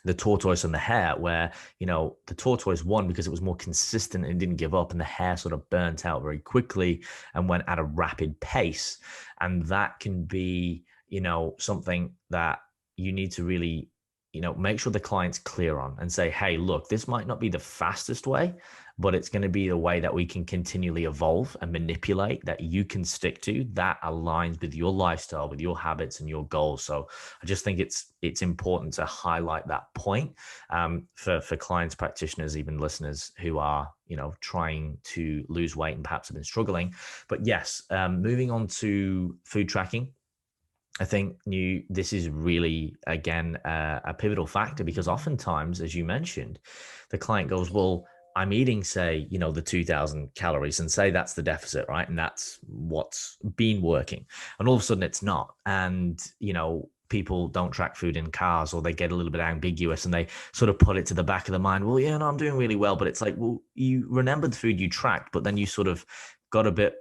the tortoise and the hare, where, the tortoise won because it was more consistent and didn't give up, and the hare sort of burnt out very quickly and went at a rapid pace. And that can be, something that you need to really, make sure the client's clear on and say, hey, look, this might not be the fastest way, but it's going to be the way that we can continually evolve and manipulate, that you can stick to, that aligns with your lifestyle, with your habits and your goals. So I just think it's important to highlight that point for clients, practitioners, even listeners who are, trying to lose weight and perhaps have been struggling. But yes, moving on to food tracking. I think this is really, again, a pivotal factor, because oftentimes, as you mentioned, the client goes, well, I'm eating, say, the 2000 calories, and say that's the deficit, right? And that's what's been working. And all of a sudden it's not. And, people don't track food in cars, or they get a little bit ambiguous and they sort of put it to the back of the mind. Well, yeah, no, I'm doing really well. But it's like, well, you remember the food you tracked, but then you sort of got a bit,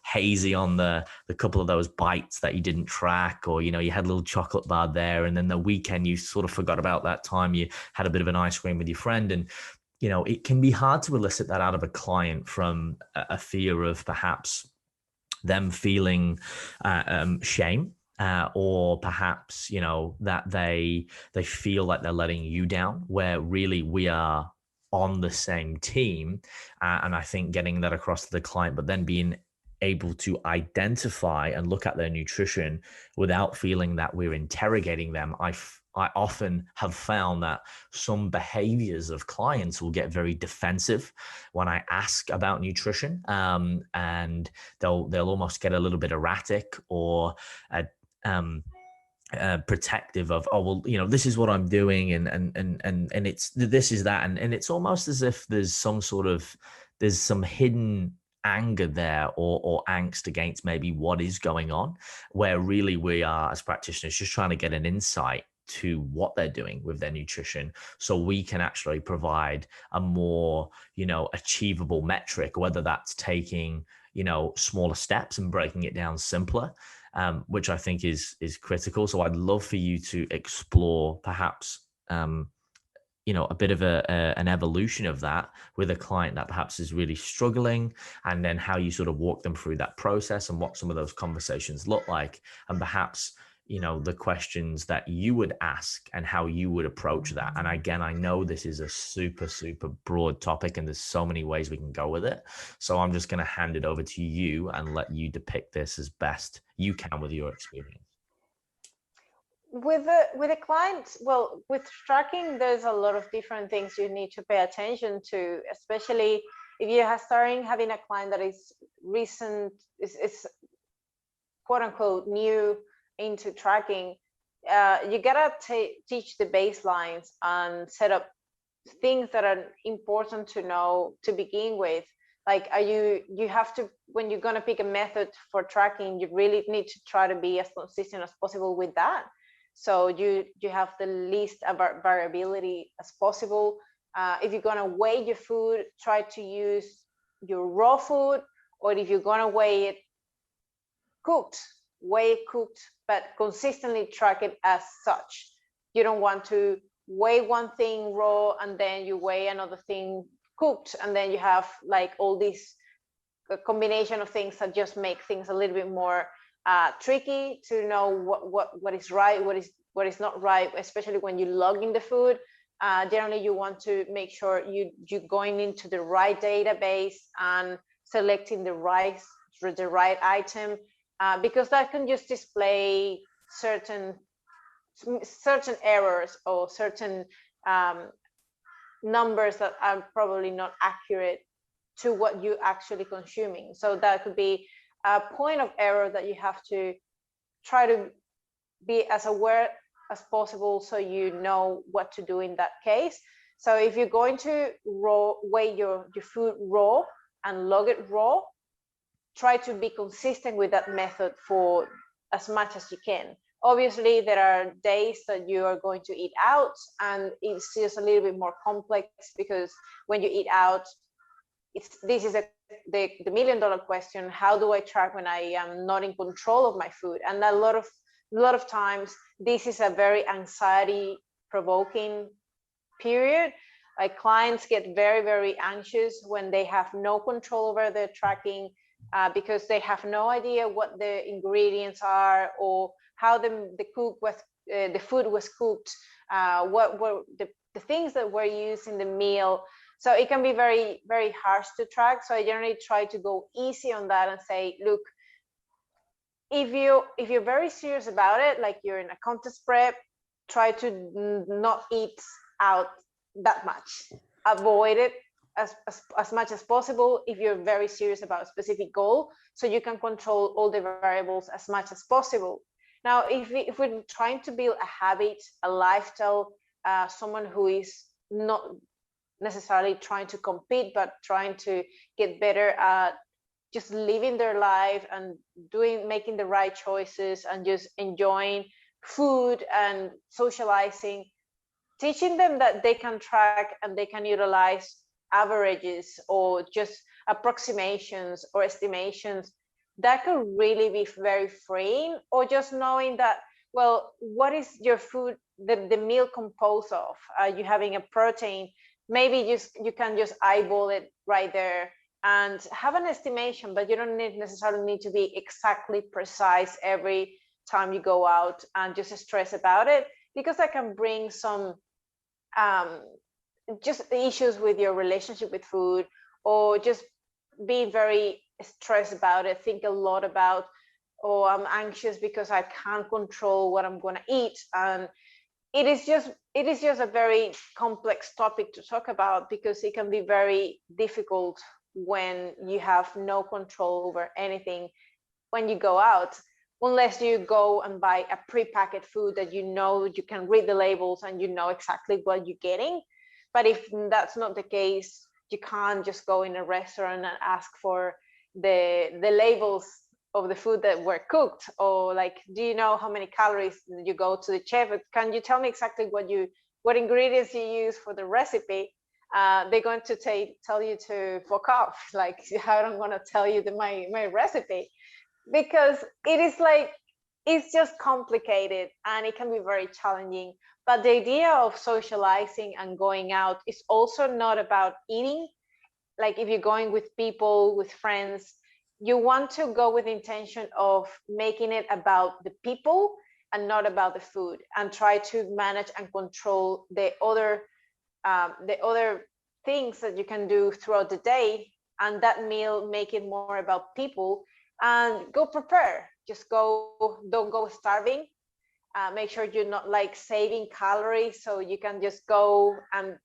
hazy on the couple of those bites that you didn't track, or, you had a little chocolate bar there. And then the weekend, you sort of forgot about that time you had a bit of an ice cream with your friend. And, it can be hard to elicit that out of a client from a fear of perhaps them feeling shame. Or perhaps, that they feel like they're letting you down, where really we are on the same team. And I think getting that across to the client, but then being able to identify and look at their nutrition without feeling that we're interrogating them. I often have found that some behaviors of clients will get very defensive when I ask about nutrition, and they'll almost get a little bit erratic, or protective of, oh, well, this is what I'm doing, and it's this is that, and it's almost as if there's some hidden anger there, or angst against maybe what is going on, where really we are, as practitioners, just trying to get an insight to what they're doing with their nutrition, so we can actually provide a more achievable metric, whether that's taking smaller steps and breaking it down simpler, which I think is critical. So I'd love for you to explore perhaps a bit of an evolution of that with a client that perhaps is really struggling, and then how you sort of walk them through that process and what some of those conversations look like, and perhaps the questions that you would ask and how you would approach that. And again, I know this is a super, super broad topic, and there's so many ways we can go with it. So I'm just going to hand it over to you and let you depict this as best you can with your experience.
With the clients, well, with tracking, there's a lot of different things you need to pay attention to, especially if you are starting having a client that is recent, is quote unquote new into tracking. You gotta teach the baselines and set up things that are important to know to begin with. Like, you have to, when you're gonna pick a method for tracking, you really need to try to be as consistent as possible with that. So you have the least variability as possible. If you're gonna weigh your food, try to use your raw food, or if you're gonna weigh it cooked, weigh it cooked, but consistently track it as such. You don't want to weigh one thing raw and then you weigh another thing cooked, and then you have like all this combination of things that just make things a little bit more tricky to know what is right, what is not right, especially when you log in the food. Generally, you want to make sure you're going into the right database and selecting the right item, because that can just display certain errors or certain numbers that are probably not accurate to what you're actually consuming. So that could be a point of error that you have to try to be as aware as possible, so you know what to do in that case. So if you're going to weigh your food raw and log it raw, try to be consistent with that method for as much as you can. Obviously, there are days that you are going to eat out, and it's just a little bit more complex, because when you eat out, this is the million-dollar question: how do I track when I am not in control of my food? And a lot of times, this is a very anxiety-provoking period. Like, clients get very, very anxious when they have no control over their tracking, because they have no idea what the ingredients are, or how the food was cooked, what were the things that were used in the meal. So it can be very, very harsh to track. So I generally try to go easy on that and say, look, if you're very serious about it, like you're in a contest prep, try to not eat out that much. Avoid it as much as possible if you're very serious about a specific goal, so you can control all the variables as much as possible. Now, if we're trying to build a habit, a lifestyle, someone who is not necessarily trying to compete, but trying to get better at just living their life and making the right choices and just enjoying food and socializing, teaching them that they can track and they can utilize averages or just approximations or estimations, that could really be very freeing. Or just knowing that, well, what is your food, the meal composed of? You having a protein, maybe you can just eyeball it right there and have an estimation, but you don't necessarily need to be exactly precise every time you go out and just stress about it, because that can bring some just issues with your relationship with food, or just be very stressed about it, think a lot about, oh, I'm anxious because I can't control what I'm going to eat. And it is just a very complex topic to talk about, because it can be very difficult when you have no control over anything when you go out, unless you go and buy a pre-packaged food that you can read the labels and you know exactly what you're getting. But if that's not the case, you can't just go in a restaurant and ask for the labels of the food that were cooked, or like, do you know how many calories? You go to the chef, can you tell me exactly what ingredients you use for the recipe? They're going to tell you to fuck off. Like, how am I going to tell you my recipe? Because it's just complicated and it can be very challenging. But the idea of socializing and going out is also not about eating. Like, if you're going with people, with friends, you want to go with the intention of making it about the people and not about the food, and try to manage and control the other things that you can do throughout the day, and that meal make it more about people. And go prepare. Just don't go starving. Make sure you're not like saving calories, so you can just go and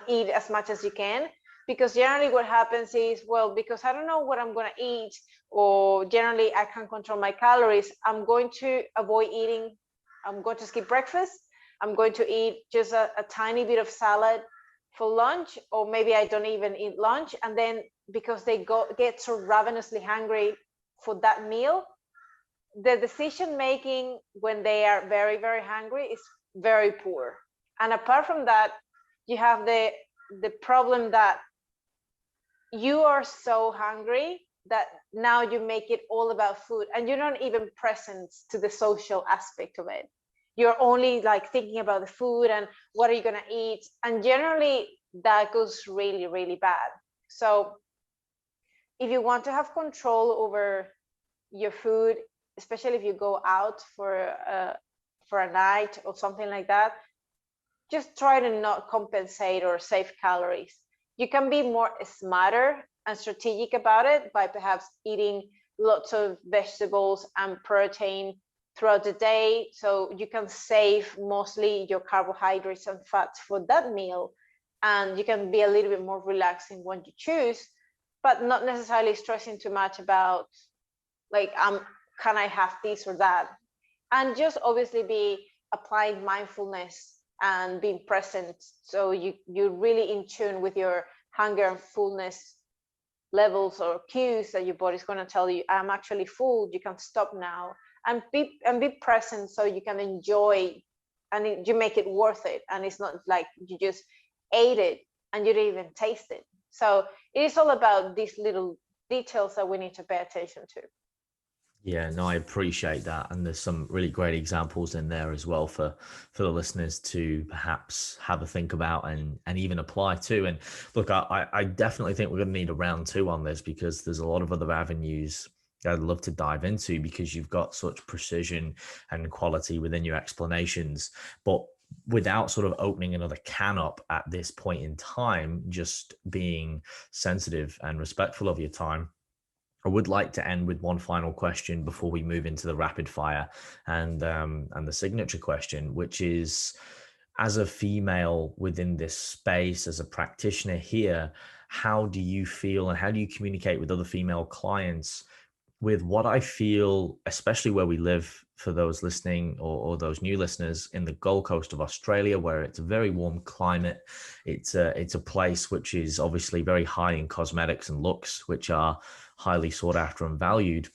eat as much as you can. Because generally what happens is, well, because I don't know what I'm going to eat, or generally I can't control my calories, I'm going to avoid eating. I'm going to skip breakfast. I'm going to eat just a tiny bit of salad for lunch, or maybe I don't even eat lunch. And then because they get so ravenously hungry for that meal, the decision making when they are very, very hungry is very poor. And apart from that, you have the problem that you are so hungry that now you make it all about food, and you're not even present to the social aspect of it. You're only like thinking about the food and what are you going to eat, and generally that goes really, really bad. So if you want to have control over your food, especially if you go out for a night or something like that, just try to not compensate or save calories. You can be more smarter and strategic about it by perhaps eating lots of vegetables and protein throughout the day, so you can save mostly your carbohydrates and fats for that meal, and you can be a little bit more relaxing when you choose, but not necessarily stressing too much about like, can I have this or that? And just obviously be applying mindfulness and being present, so you're really in tune with your hunger and fullness levels or cues that your body's going to tell you, I'm actually full, you can stop now. And be present, so you can enjoy, and you make it worth it, and it's not like you just ate it and you didn't even taste it. So it is all about these little details that we need to pay attention to.
Yeah, no, I appreciate that. And there's some really great examples in there as well for the listeners to perhaps have a think about and even apply to. And look, I definitely think we're going to need a round 2 on this, because there's a lot of other avenues I'd love to dive into, because you've got such precision and quality within your explanations. But without sort of opening another can up at this point in time, just being sensitive and respectful of your time, I would like to end with one final question before we move into the rapid fire and the signature question, which is, as a female within this space, as a practitioner here, how do you feel and how do you communicate with other female clients with what I feel, especially where we live, for those listening or those new listeners, in the Gold Coast of Australia, where it's a very warm climate. It's a place which is obviously very high in cosmetics and looks, which are highly sought after and valued.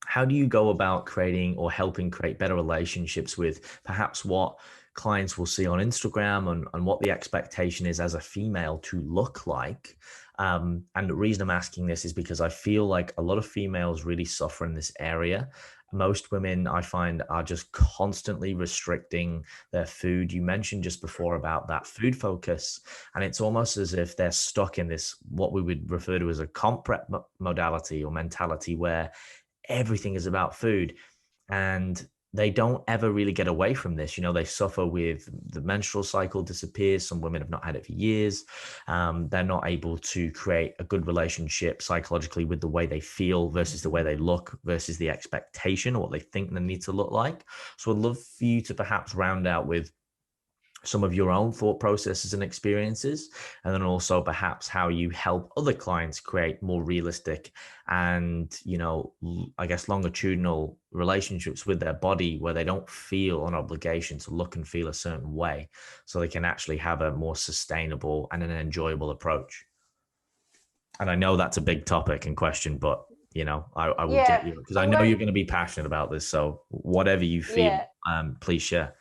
How do you go about creating or helping create better relationships with perhaps what clients will see on Instagram and what the expectation is as a female to look like? And the reason I'm asking this is because I feel like a lot of females really suffer in this area. Most women, I find, are just constantly restricting their food. You mentioned just before about that food focus, and it's almost as if they're stuck in this, what we would refer to as a comp prep modality or mentality, where everything is about food, and they don't ever really get away from this. You know, they suffer with the menstrual cycle disappears. Some women have not had it for years. They're not able to create a good relationship psychologically with the way they feel versus the way they look versus the expectation or what they think they need to look like. So I'd love for you to perhaps round out with some of your own thought processes and experiences, and then also perhaps how you help other clients create more realistic and, you know, I guess longitudinal relationships with their body, where they don't feel an obligation to look and feel a certain way, so they can actually have a more sustainable and an enjoyable approach. And I know that's a big topic and question, but you know, I will
Yeah,
get you, because I
I'm
know
going.
you're going to be passionate about this. So whatever you feel,
Yeah,
please share.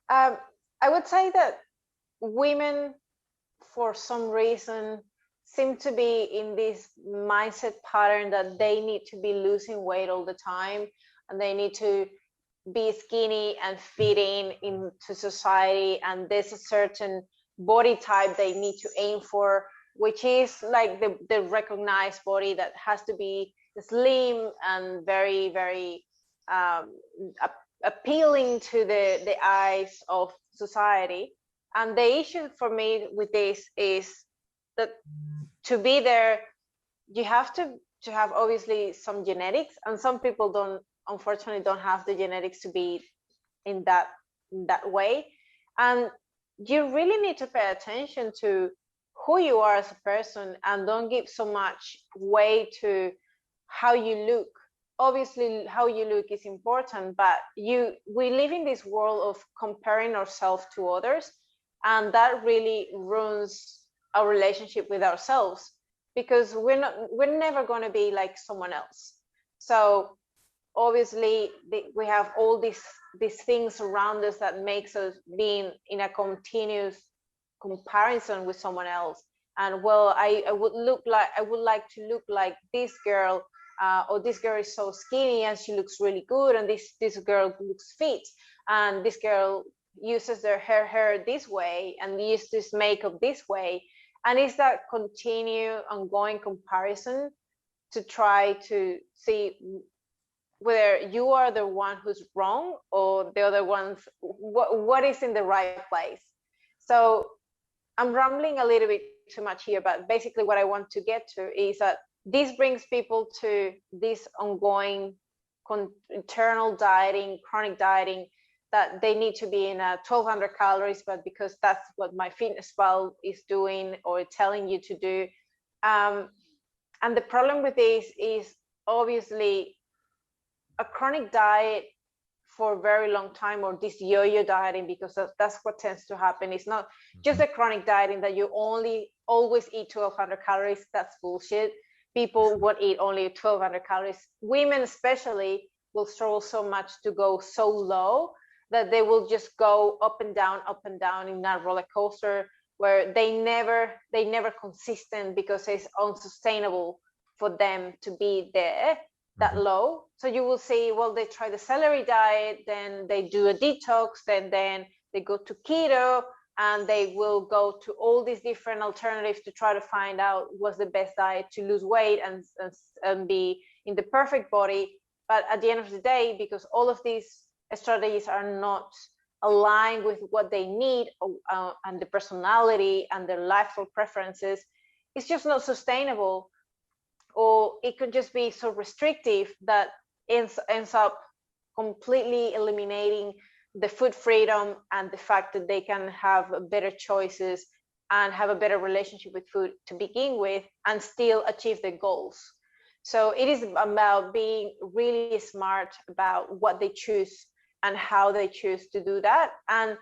um, I would say that women, for some reason, seem to be in this mindset pattern that they need to be losing weight all the time, and they need to be skinny and fit in into society, and there's a certain body type they need to aim for, which is like the recognized body that has to be slim and very, very um, appealing to the eyes of society. And the issue for me with this is that to be there, you have to have obviously some genetics, and some people don't, unfortunately, don't have the genetics to be in that way. And you really need to pay attention to who you are as a person, and don't give so much weight to how you look. Obviously how you look is important, but we live in this world of comparing ourselves to others, and that really ruins our relationship with ourselves, because we're never going to be like someone else. So obviously we have all these things around us that makes us being in a continuous comparison with someone else. And well, I would like to look like this girl, or this girl is so skinny and she looks really good, and this girl looks fit, and this girl uses their hair this way and uses this makeup this way. And it's that continue ongoing comparison to try to see whether you are the one who's wrong or the other ones, what is in the right place. So I'm rambling a little bit too much here, but basically what I want to get to is that this brings people to this ongoing internal dieting, chronic dieting, that they need to be in a 1200 calories, but because that's what MyFitnessPal is doing or telling you to do. And the problem with this is obviously a chronic diet for a very long time, or this yo-yo dieting, because that's what tends to happen. It's not just a chronic dieting that you always eat 1200 calories. That's bullshit. People would eat only 1200 calories. Women especially will struggle so much to go so low that they will just go up and down in that roller coaster, where they never consistent, because it's unsustainable for them to be there that low. So you will see, well, they try the celery diet, then they do a detox, then they go to keto, and they will go to all these different alternatives to try to find out what's the best diet to lose weight and be in the perfect body. But at the end of the day, because all of these strategies are not aligned with what they need and the personality and their lifestyle preferences, it's just not sustainable. Or it could just be so restrictive that ends up completely eliminating the food freedom and the fact that they can have better choices and have a better relationship with food to begin with and still achieve their goals. So it is about being really smart about what they choose and how they choose to do that. And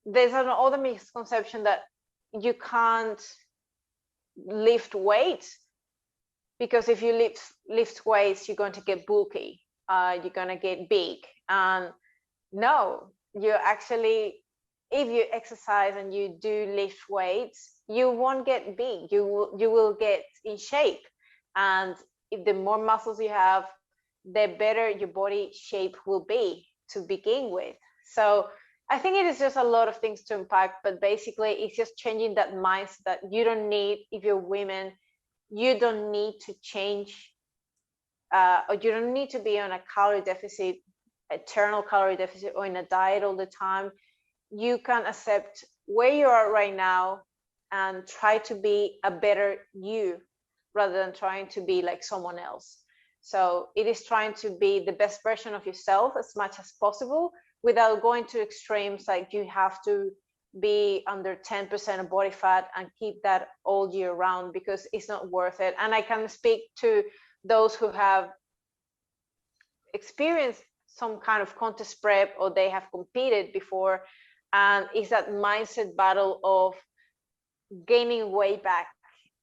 there's another misconception that you can't lift weights, because if you lift weights, you're going to get bulky, you're going to get big. And no, you actually, if you exercise and you do lift weights, you won't get big. You will get in shape. And if the more muscles you have, the better your body shape will be to begin with. So I think it is just a lot of things to unpack, but basically it's just changing that mindset that you don't need, if you're women, you don't need to change, or you don't need to be on a calorie deficit, eternal calorie deficit, or in a diet all the time. You can accept where you are right now and try to be a better you rather than trying to be like someone else. So it is trying to be the best version of yourself as much as possible without going to extremes, like you have to be under 10% of body fat and keep that all year round, because it's not worth it. And I can speak to those who have experienced some kind of contest prep or they have competed before, and it's that mindset battle of gaining weight back.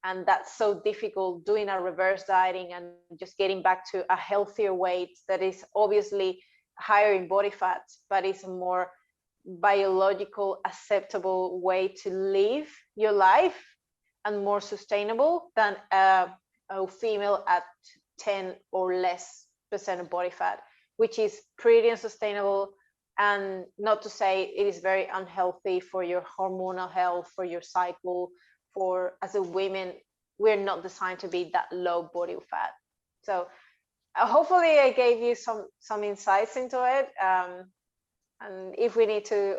And that's so difficult, doing a reverse dieting and just getting back to a healthier weight that is obviously higher in body fat, but it's a more biological, acceptable way to live your life and more sustainable than a female at 10 or less % of body fat, which is pretty unsustainable. And not to say it is very unhealthy for your hormonal health, for your cycle, for as a women, we're not designed to be that low body fat. So hopefully I gave you some insights into it. And if we need to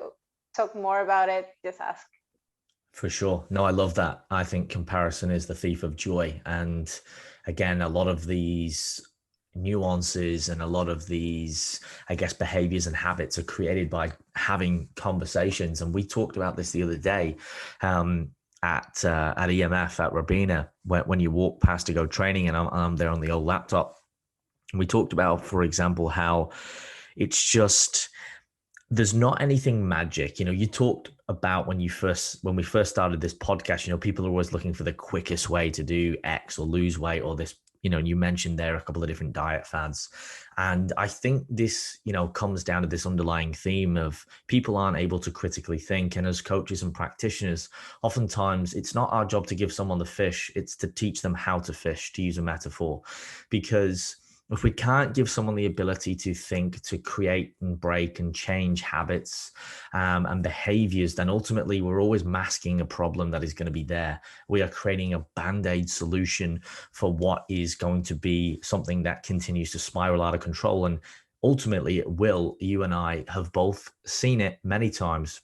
talk more about it, just ask.
For sure. No, I love that. I think comparison is the thief of joy. And again, a lot of these nuances and a lot of these, I guess, behaviors and habits are created by having conversations. And we talked about this the other day at EMF at Rabina, when you walk past to go training and I'm there on the old laptop. We talked about, for example, how it's just, there's not anything magic. You know, you talked about when we first started this podcast, you know, people are always looking for the quickest way to do X or lose weight or this, you know, and you mentioned there a couple of different diet fads. And I think this, you know, comes down to this underlying theme of people aren't able to critically think. And as coaches and practitioners, oftentimes it's not our job to give someone the fish, it's to teach them how to fish, to use a metaphor. Because if we can't give someone the ability to think, to create and break and change habits and behaviors, then ultimately we're always masking a problem that is going to be there. We are creating a band-aid solution for what is going to be something that continues to spiral out of control. And ultimately it will. You and I have both seen it many times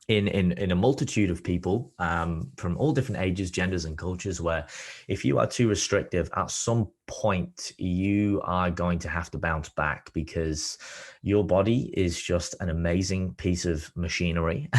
in a multitude of people from all different ages, genders, and cultures, where if you are too restrictive, at some point you are going to have to bounce back, because your body is just an amazing piece of machinery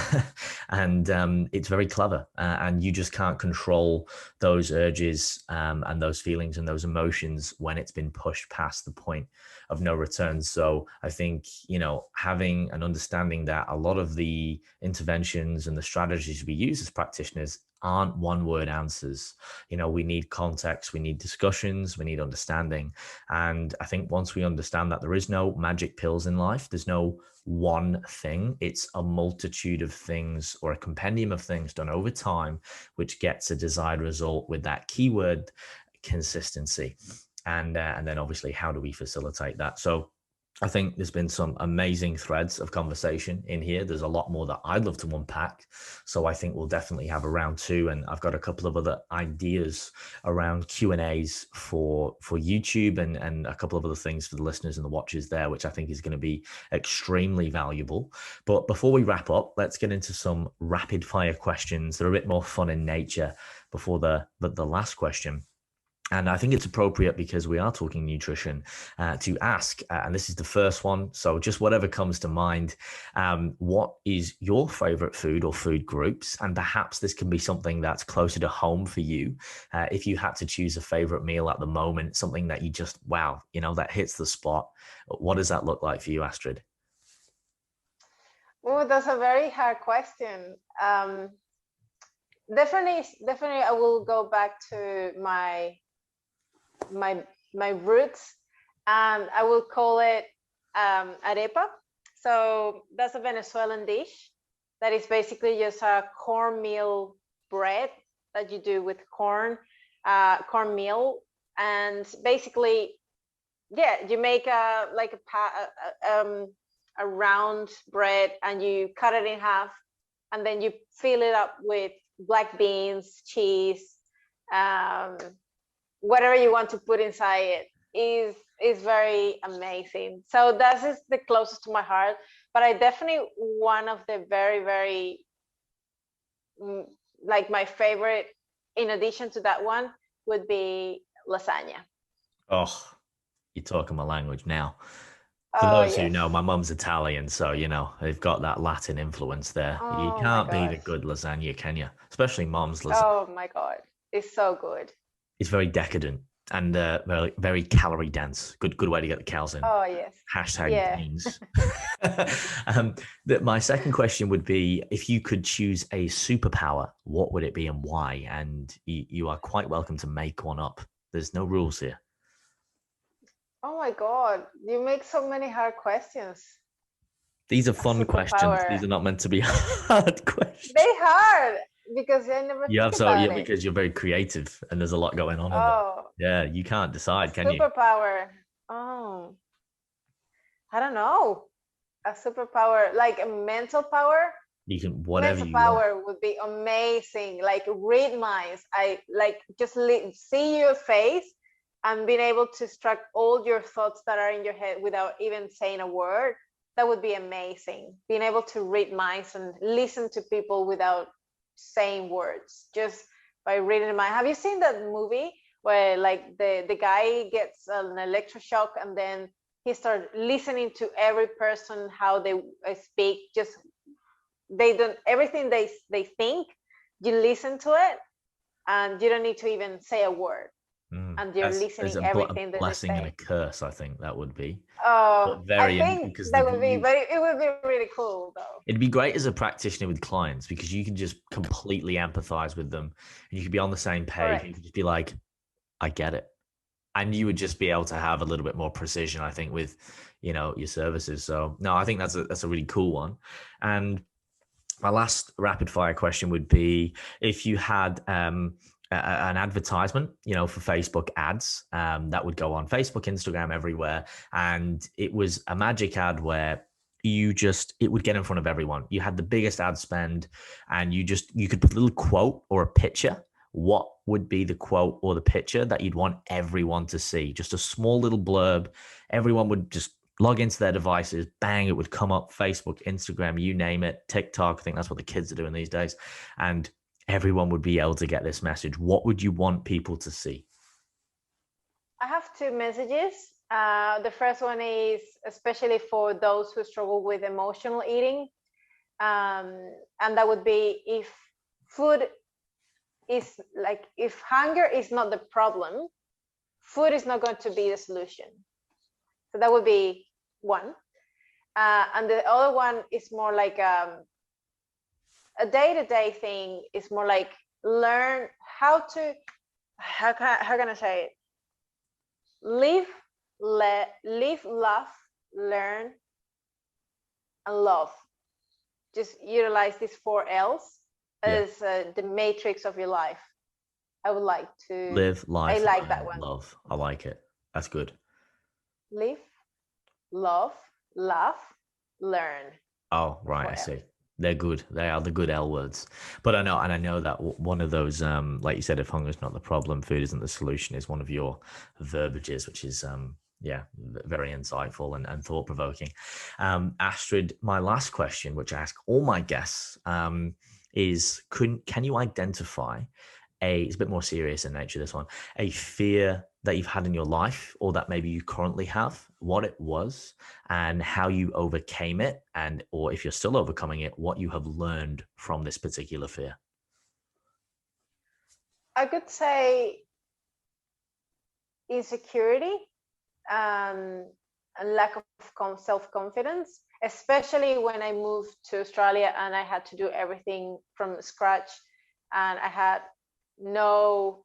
and it's very clever, and you just can't control those urges and those feelings and those emotions when it's been pushed past the point of no return. So I think, you know, having an understanding that a lot of the interventions and the strategies we use as practitioners aren't one word answers. You know, we need context, we need discussions, we need understanding. And I think once we understand that there is no magic pills in life, there's no one thing, it's a multitude of things or a compendium of things done over time, which gets a desired result with that keyword consistency. And then obviously, how do we facilitate that? So I think there's been some amazing threads of conversation in here. There's a lot more that I'd love to unpack. So I think we'll definitely have a round two. And I've got a couple of other ideas around Q&As for YouTube and a couple of other things for the listeners and the watchers there, which I think is going to be extremely valuable. But before we wrap up, let's get into some rapid fire questions. They're a bit more fun in nature before the last question. And I think it's appropriate because we are talking nutrition to ask, and this is the first one. So just whatever comes to mind, what is your favorite food or food groups? And perhaps this can be something that's closer to home for you. If you had to choose a favorite meal at the moment, something that you just, wow, that hits the spot. What does that look like for you, Astrid?
Oh, that's a very hard question. Definitely, I will go back to my roots, and I will call it arepa. So that's a Venezuelan dish that is basically just a cornmeal bread that you do with cornmeal, and basically, you make a round bread and you cut it in half, and then you fill it up with black beans, cheese, whatever you want to put inside it is very amazing. So that is the closest to my heart. But I definitely, one of the very, very, like my favorite, in addition to that one, would be lasagna.
Oh, you're talking my language now. For
Oh,
those who
yes.
know, my mum's Italian, so they've got that Latin influence there. You
Oh my
can't beat a
gosh.
good lasagna, can you? Especially mom's lasagna.
Oh my God. It's so good.
It's very decadent and very, very calorie dense. Good way to get the cows in.
Oh yes.
Hashtag
Yeah.
gains. My second question would be, if you could choose a superpower, what would it be and why? And you are quite welcome to make one up. There's no rules here.
Oh my God. You make so many hard questions.
These are
A
fun questions.
superpower.
These are not meant to be hard questions.
They hard because I never think about it.
Because you're very creative and there's a lot going on in there.
Oh,
Yeah, you can't decide, can you?
superpower. Oh, I don't know. A superpower, like a mental power.
You can whatever
Mental
you want.
power would be amazing. Like read minds. I like just see your face and being able to extract all your thoughts that are in your head without even saying a word. That would be amazing. Being able to read minds and listen to people without saying words, just by reading mind. Have you seen that movie where like the guy gets an electroshock and then he starts listening to every person how they speak? Just they don't, everything they think, you listen to it and you don't need to even say a word, and you're listening everything that they
blessing and a
say.
curse, I think that would be.
Oh,
But very
I think
because
that would be very, it would be really cool though.
it'd be great as a practitioner with clients because you can just completely empathize with them and you could be on the same page.
Correct.
You could just be like, I get it. And you would just be able to have a little bit more precision, I think, with your services. So no, I think that's a really cool one. And my last rapid fire question would be, if you had an advertisement, for Facebook ads, that would go on Facebook, Instagram, everywhere. And it was a magic ad where it would get in front of everyone. You had the biggest ad spend and you could put a little quote or a picture. What would be the quote or the picture that you'd want everyone to see? Just a small little blurb. Everyone would just log into their devices, bang, it would come up, Facebook, Instagram, you name it, TikTok. I think that's what the kids are doing these days. And everyone would be able to get this message. What would you want people to see?
I have two messages. The first one is especially for those who struggle with emotional eating. And that would be, if food is like, if hunger is not the problem, food is not going to be the solution. So that would be one. And the other one is more like a day-to-day thing. It's more like learn how can I say it? Live, laugh, learn, and love. Just utilize these 4 L's as the matrix of your life. I would like to
live, life,
I like
learn,
that one.
love. I like it. That's good.
Live, love, laugh, learn.
Oh, right. I see. They're good. They are the good L words. But I know that one of those, like you said, if hunger is not the problem, food isn't the solution, is one of your verbiages, which is, yeah, very insightful and thought provoking. Astrid, my last question, which I ask all my guests, is can you identify it's a bit more serious in nature, this one, a fear that you've had in your life, or that maybe you currently have, what it was and how you overcame it, and or if you're still overcoming it, what you have learned from this particular fear?
I could say insecurity, and lack of self-confidence, especially when I moved to Australia and I had to do everything from scratch, and I had no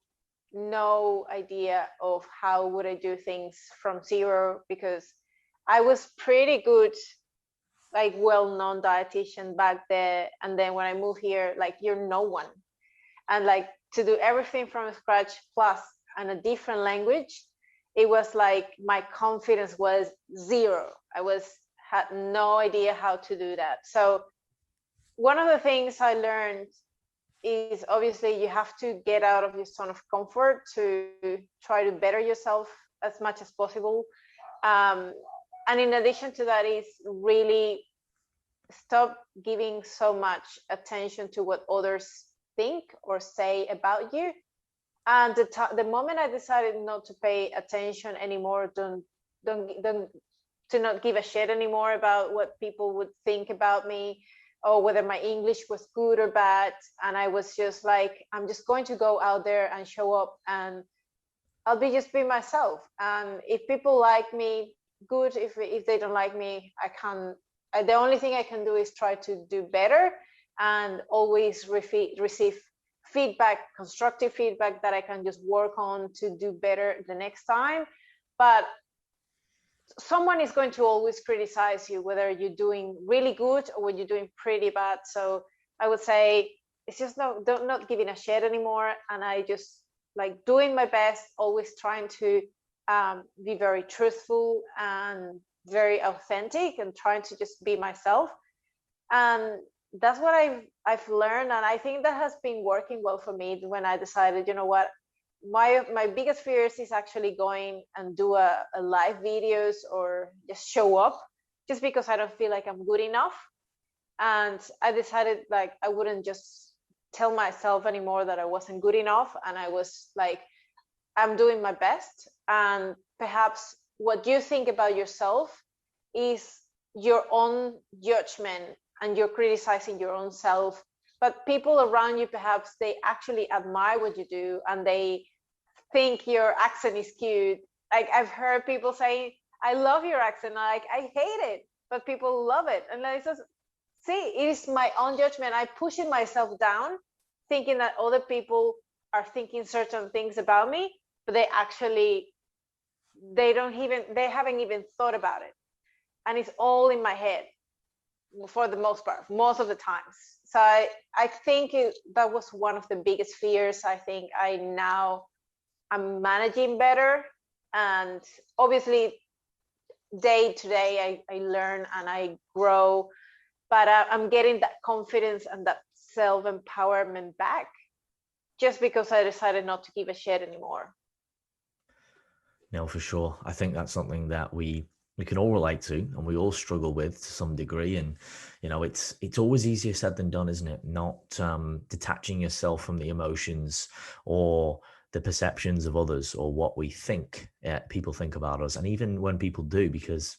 idea of how would I do things from zero, because I was pretty good, like well-known dietitian back there, and then when I moved here, like you're no one, and like to do everything from scratch plus and a different language, it was like my confidence was zero. Had no idea how to do that. So one of the things I learned is obviously you have to get out of your zone of comfort to try to better yourself as much as possible. And in addition to that is really stop giving so much attention to what others think or say about you. And the moment I decided not to pay attention anymore, to not give a shit anymore about what people would think about me, or whether my English was good or bad. And I was just like, I'm just going to go out there and show up, and I'll just be myself. And if people like me, good. If they don't like me, the only thing I can do is try to do better, and always receive feedback, constructive feedback that I can just work on to do better the next time. But someone is going to always criticize you, whether you're doing really good or when you're doing pretty bad. So I would say it's just not giving a shit anymore. And I just like doing my best, always trying to be very truthful and very authentic, and trying to just be myself. And that's what I've learned. And I think that has been working well for me when I decided, you know what, my biggest fears is actually going and do a live videos or just show up, just because I don't feel like I'm good enough. And I decided like I wouldn't just tell myself anymore that I wasn't good enough, and I was like, I'm doing my best. And perhaps what you think about yourself is your own judgment, and you're criticizing your own self. But people around you, perhaps they actually admire what you do, and they think your accent is cute. Like I've heard people saying, I love your accent. Like I hate it, but people love it. And I just see, it is my own judgment. I pushing myself down, thinking that other people are thinking certain things about me, but they haven't even thought about it. And it's all in my head for the most part, most of the times. So I think that was one of the biggest fears. I think I'm managing better, and obviously day to day I learn and I grow, but I'm getting that confidence and that self-empowerment back, just because I decided not to give a shit anymore.
No, for sure. I think that's something that we can all relate to, and we all struggle with to some degree. And it's always easier said than done, isn't it? Not detaching yourself from the emotions or the perceptions of others, or what we think people think about us, and even when people do, because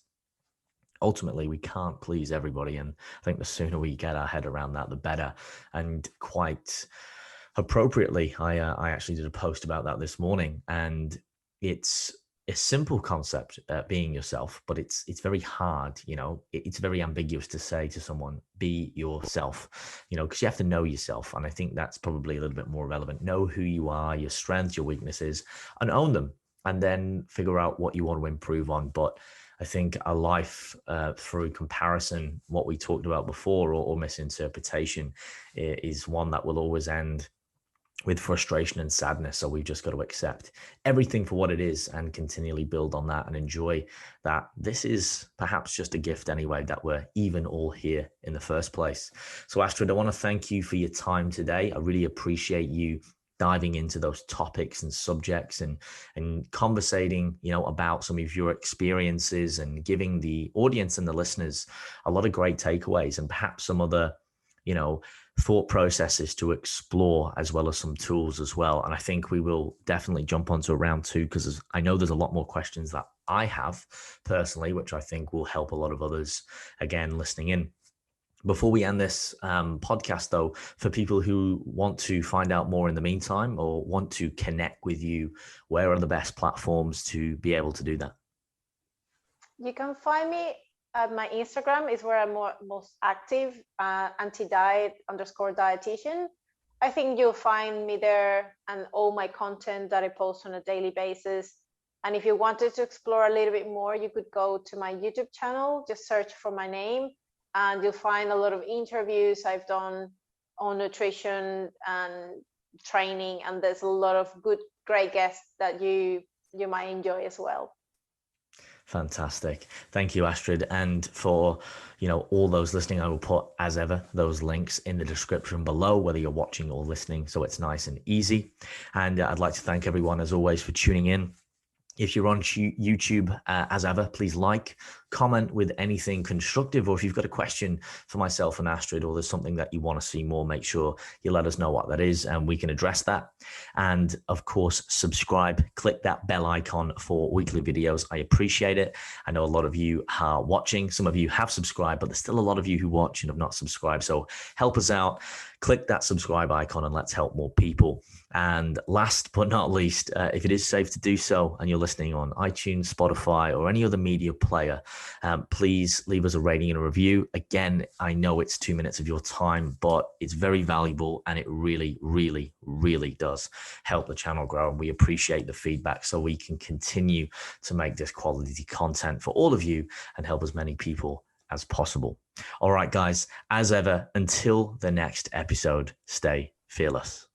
ultimately we can't please everybody. And I think the sooner we get our head around that, the better. And quite appropriately, I actually did a post about that this morning, and it's a simple concept, being yourself, but it's very hard. It's very ambiguous to say to someone, be yourself, because you have to know yourself. And I think that's probably a little bit more relevant. Know who you are, your strengths, your weaknesses, and own them, and then figure out what you want to improve on. But I think a life through comparison, what we talked about before, or misinterpretation, is one that will always end with frustration and sadness. So we've just got to accept everything for what it is and continually build on that and enjoy that this is perhaps just a gift anyway, that we're even all here in the first place. So Astrid, I want to thank you for your time today. I really appreciate you diving into those topics and subjects and conversating, about some of your experiences and giving the audience and the listeners a lot of great takeaways and perhaps some other, thought processes to explore, as well as some tools as well. And I think we will definitely jump onto a round two, because I know there's a lot more questions that I have personally, which I think will help a lot of others, again, listening in. Before we end this podcast, though, for people who want to find out more in the meantime or want to connect with you, where are the best platforms to be able to do that?
You can find me at my Instagram, is where I'm most active, anti-diet_dietitian. I think you'll find me there and all my content that I post on a daily basis. And if you wanted to explore a little bit more, you could go to my YouTube channel, just search for my name, and you'll find a lot of interviews I've done on nutrition and training. And there's a lot of great guests that you might enjoy as well.
Fantastic. Thank you, Astrid. And for, all those listening, I will put, as ever, those links in the description below, whether you're watching or listening, so it's nice and easy. And I'd like to thank everyone, as always, for tuning in. If you're on YouTube, as ever, please like, comment with anything constructive, or if you've got a question for myself and Astrid, or there's something that you want to see more, make sure you let us know what that is and we can address that. And of course, subscribe, click that bell icon for weekly videos. I appreciate it. I know a lot of you are watching. Some of you have subscribed, but there's still a lot of you who watch and have not subscribed. So help us out. Click that subscribe icon and let's help more people. And last but not least, if it is safe to do so and you're listening on iTunes, Spotify, or any other media player, please leave us a rating and a review. Again, I know it's 2 minutes of your time, but it's very valuable and it really, really, really does help the channel grow. And we appreciate the feedback so we can continue to make this quality content for all of you and help as many people as possible. All right, guys, as ever, until the next episode, stay fearless.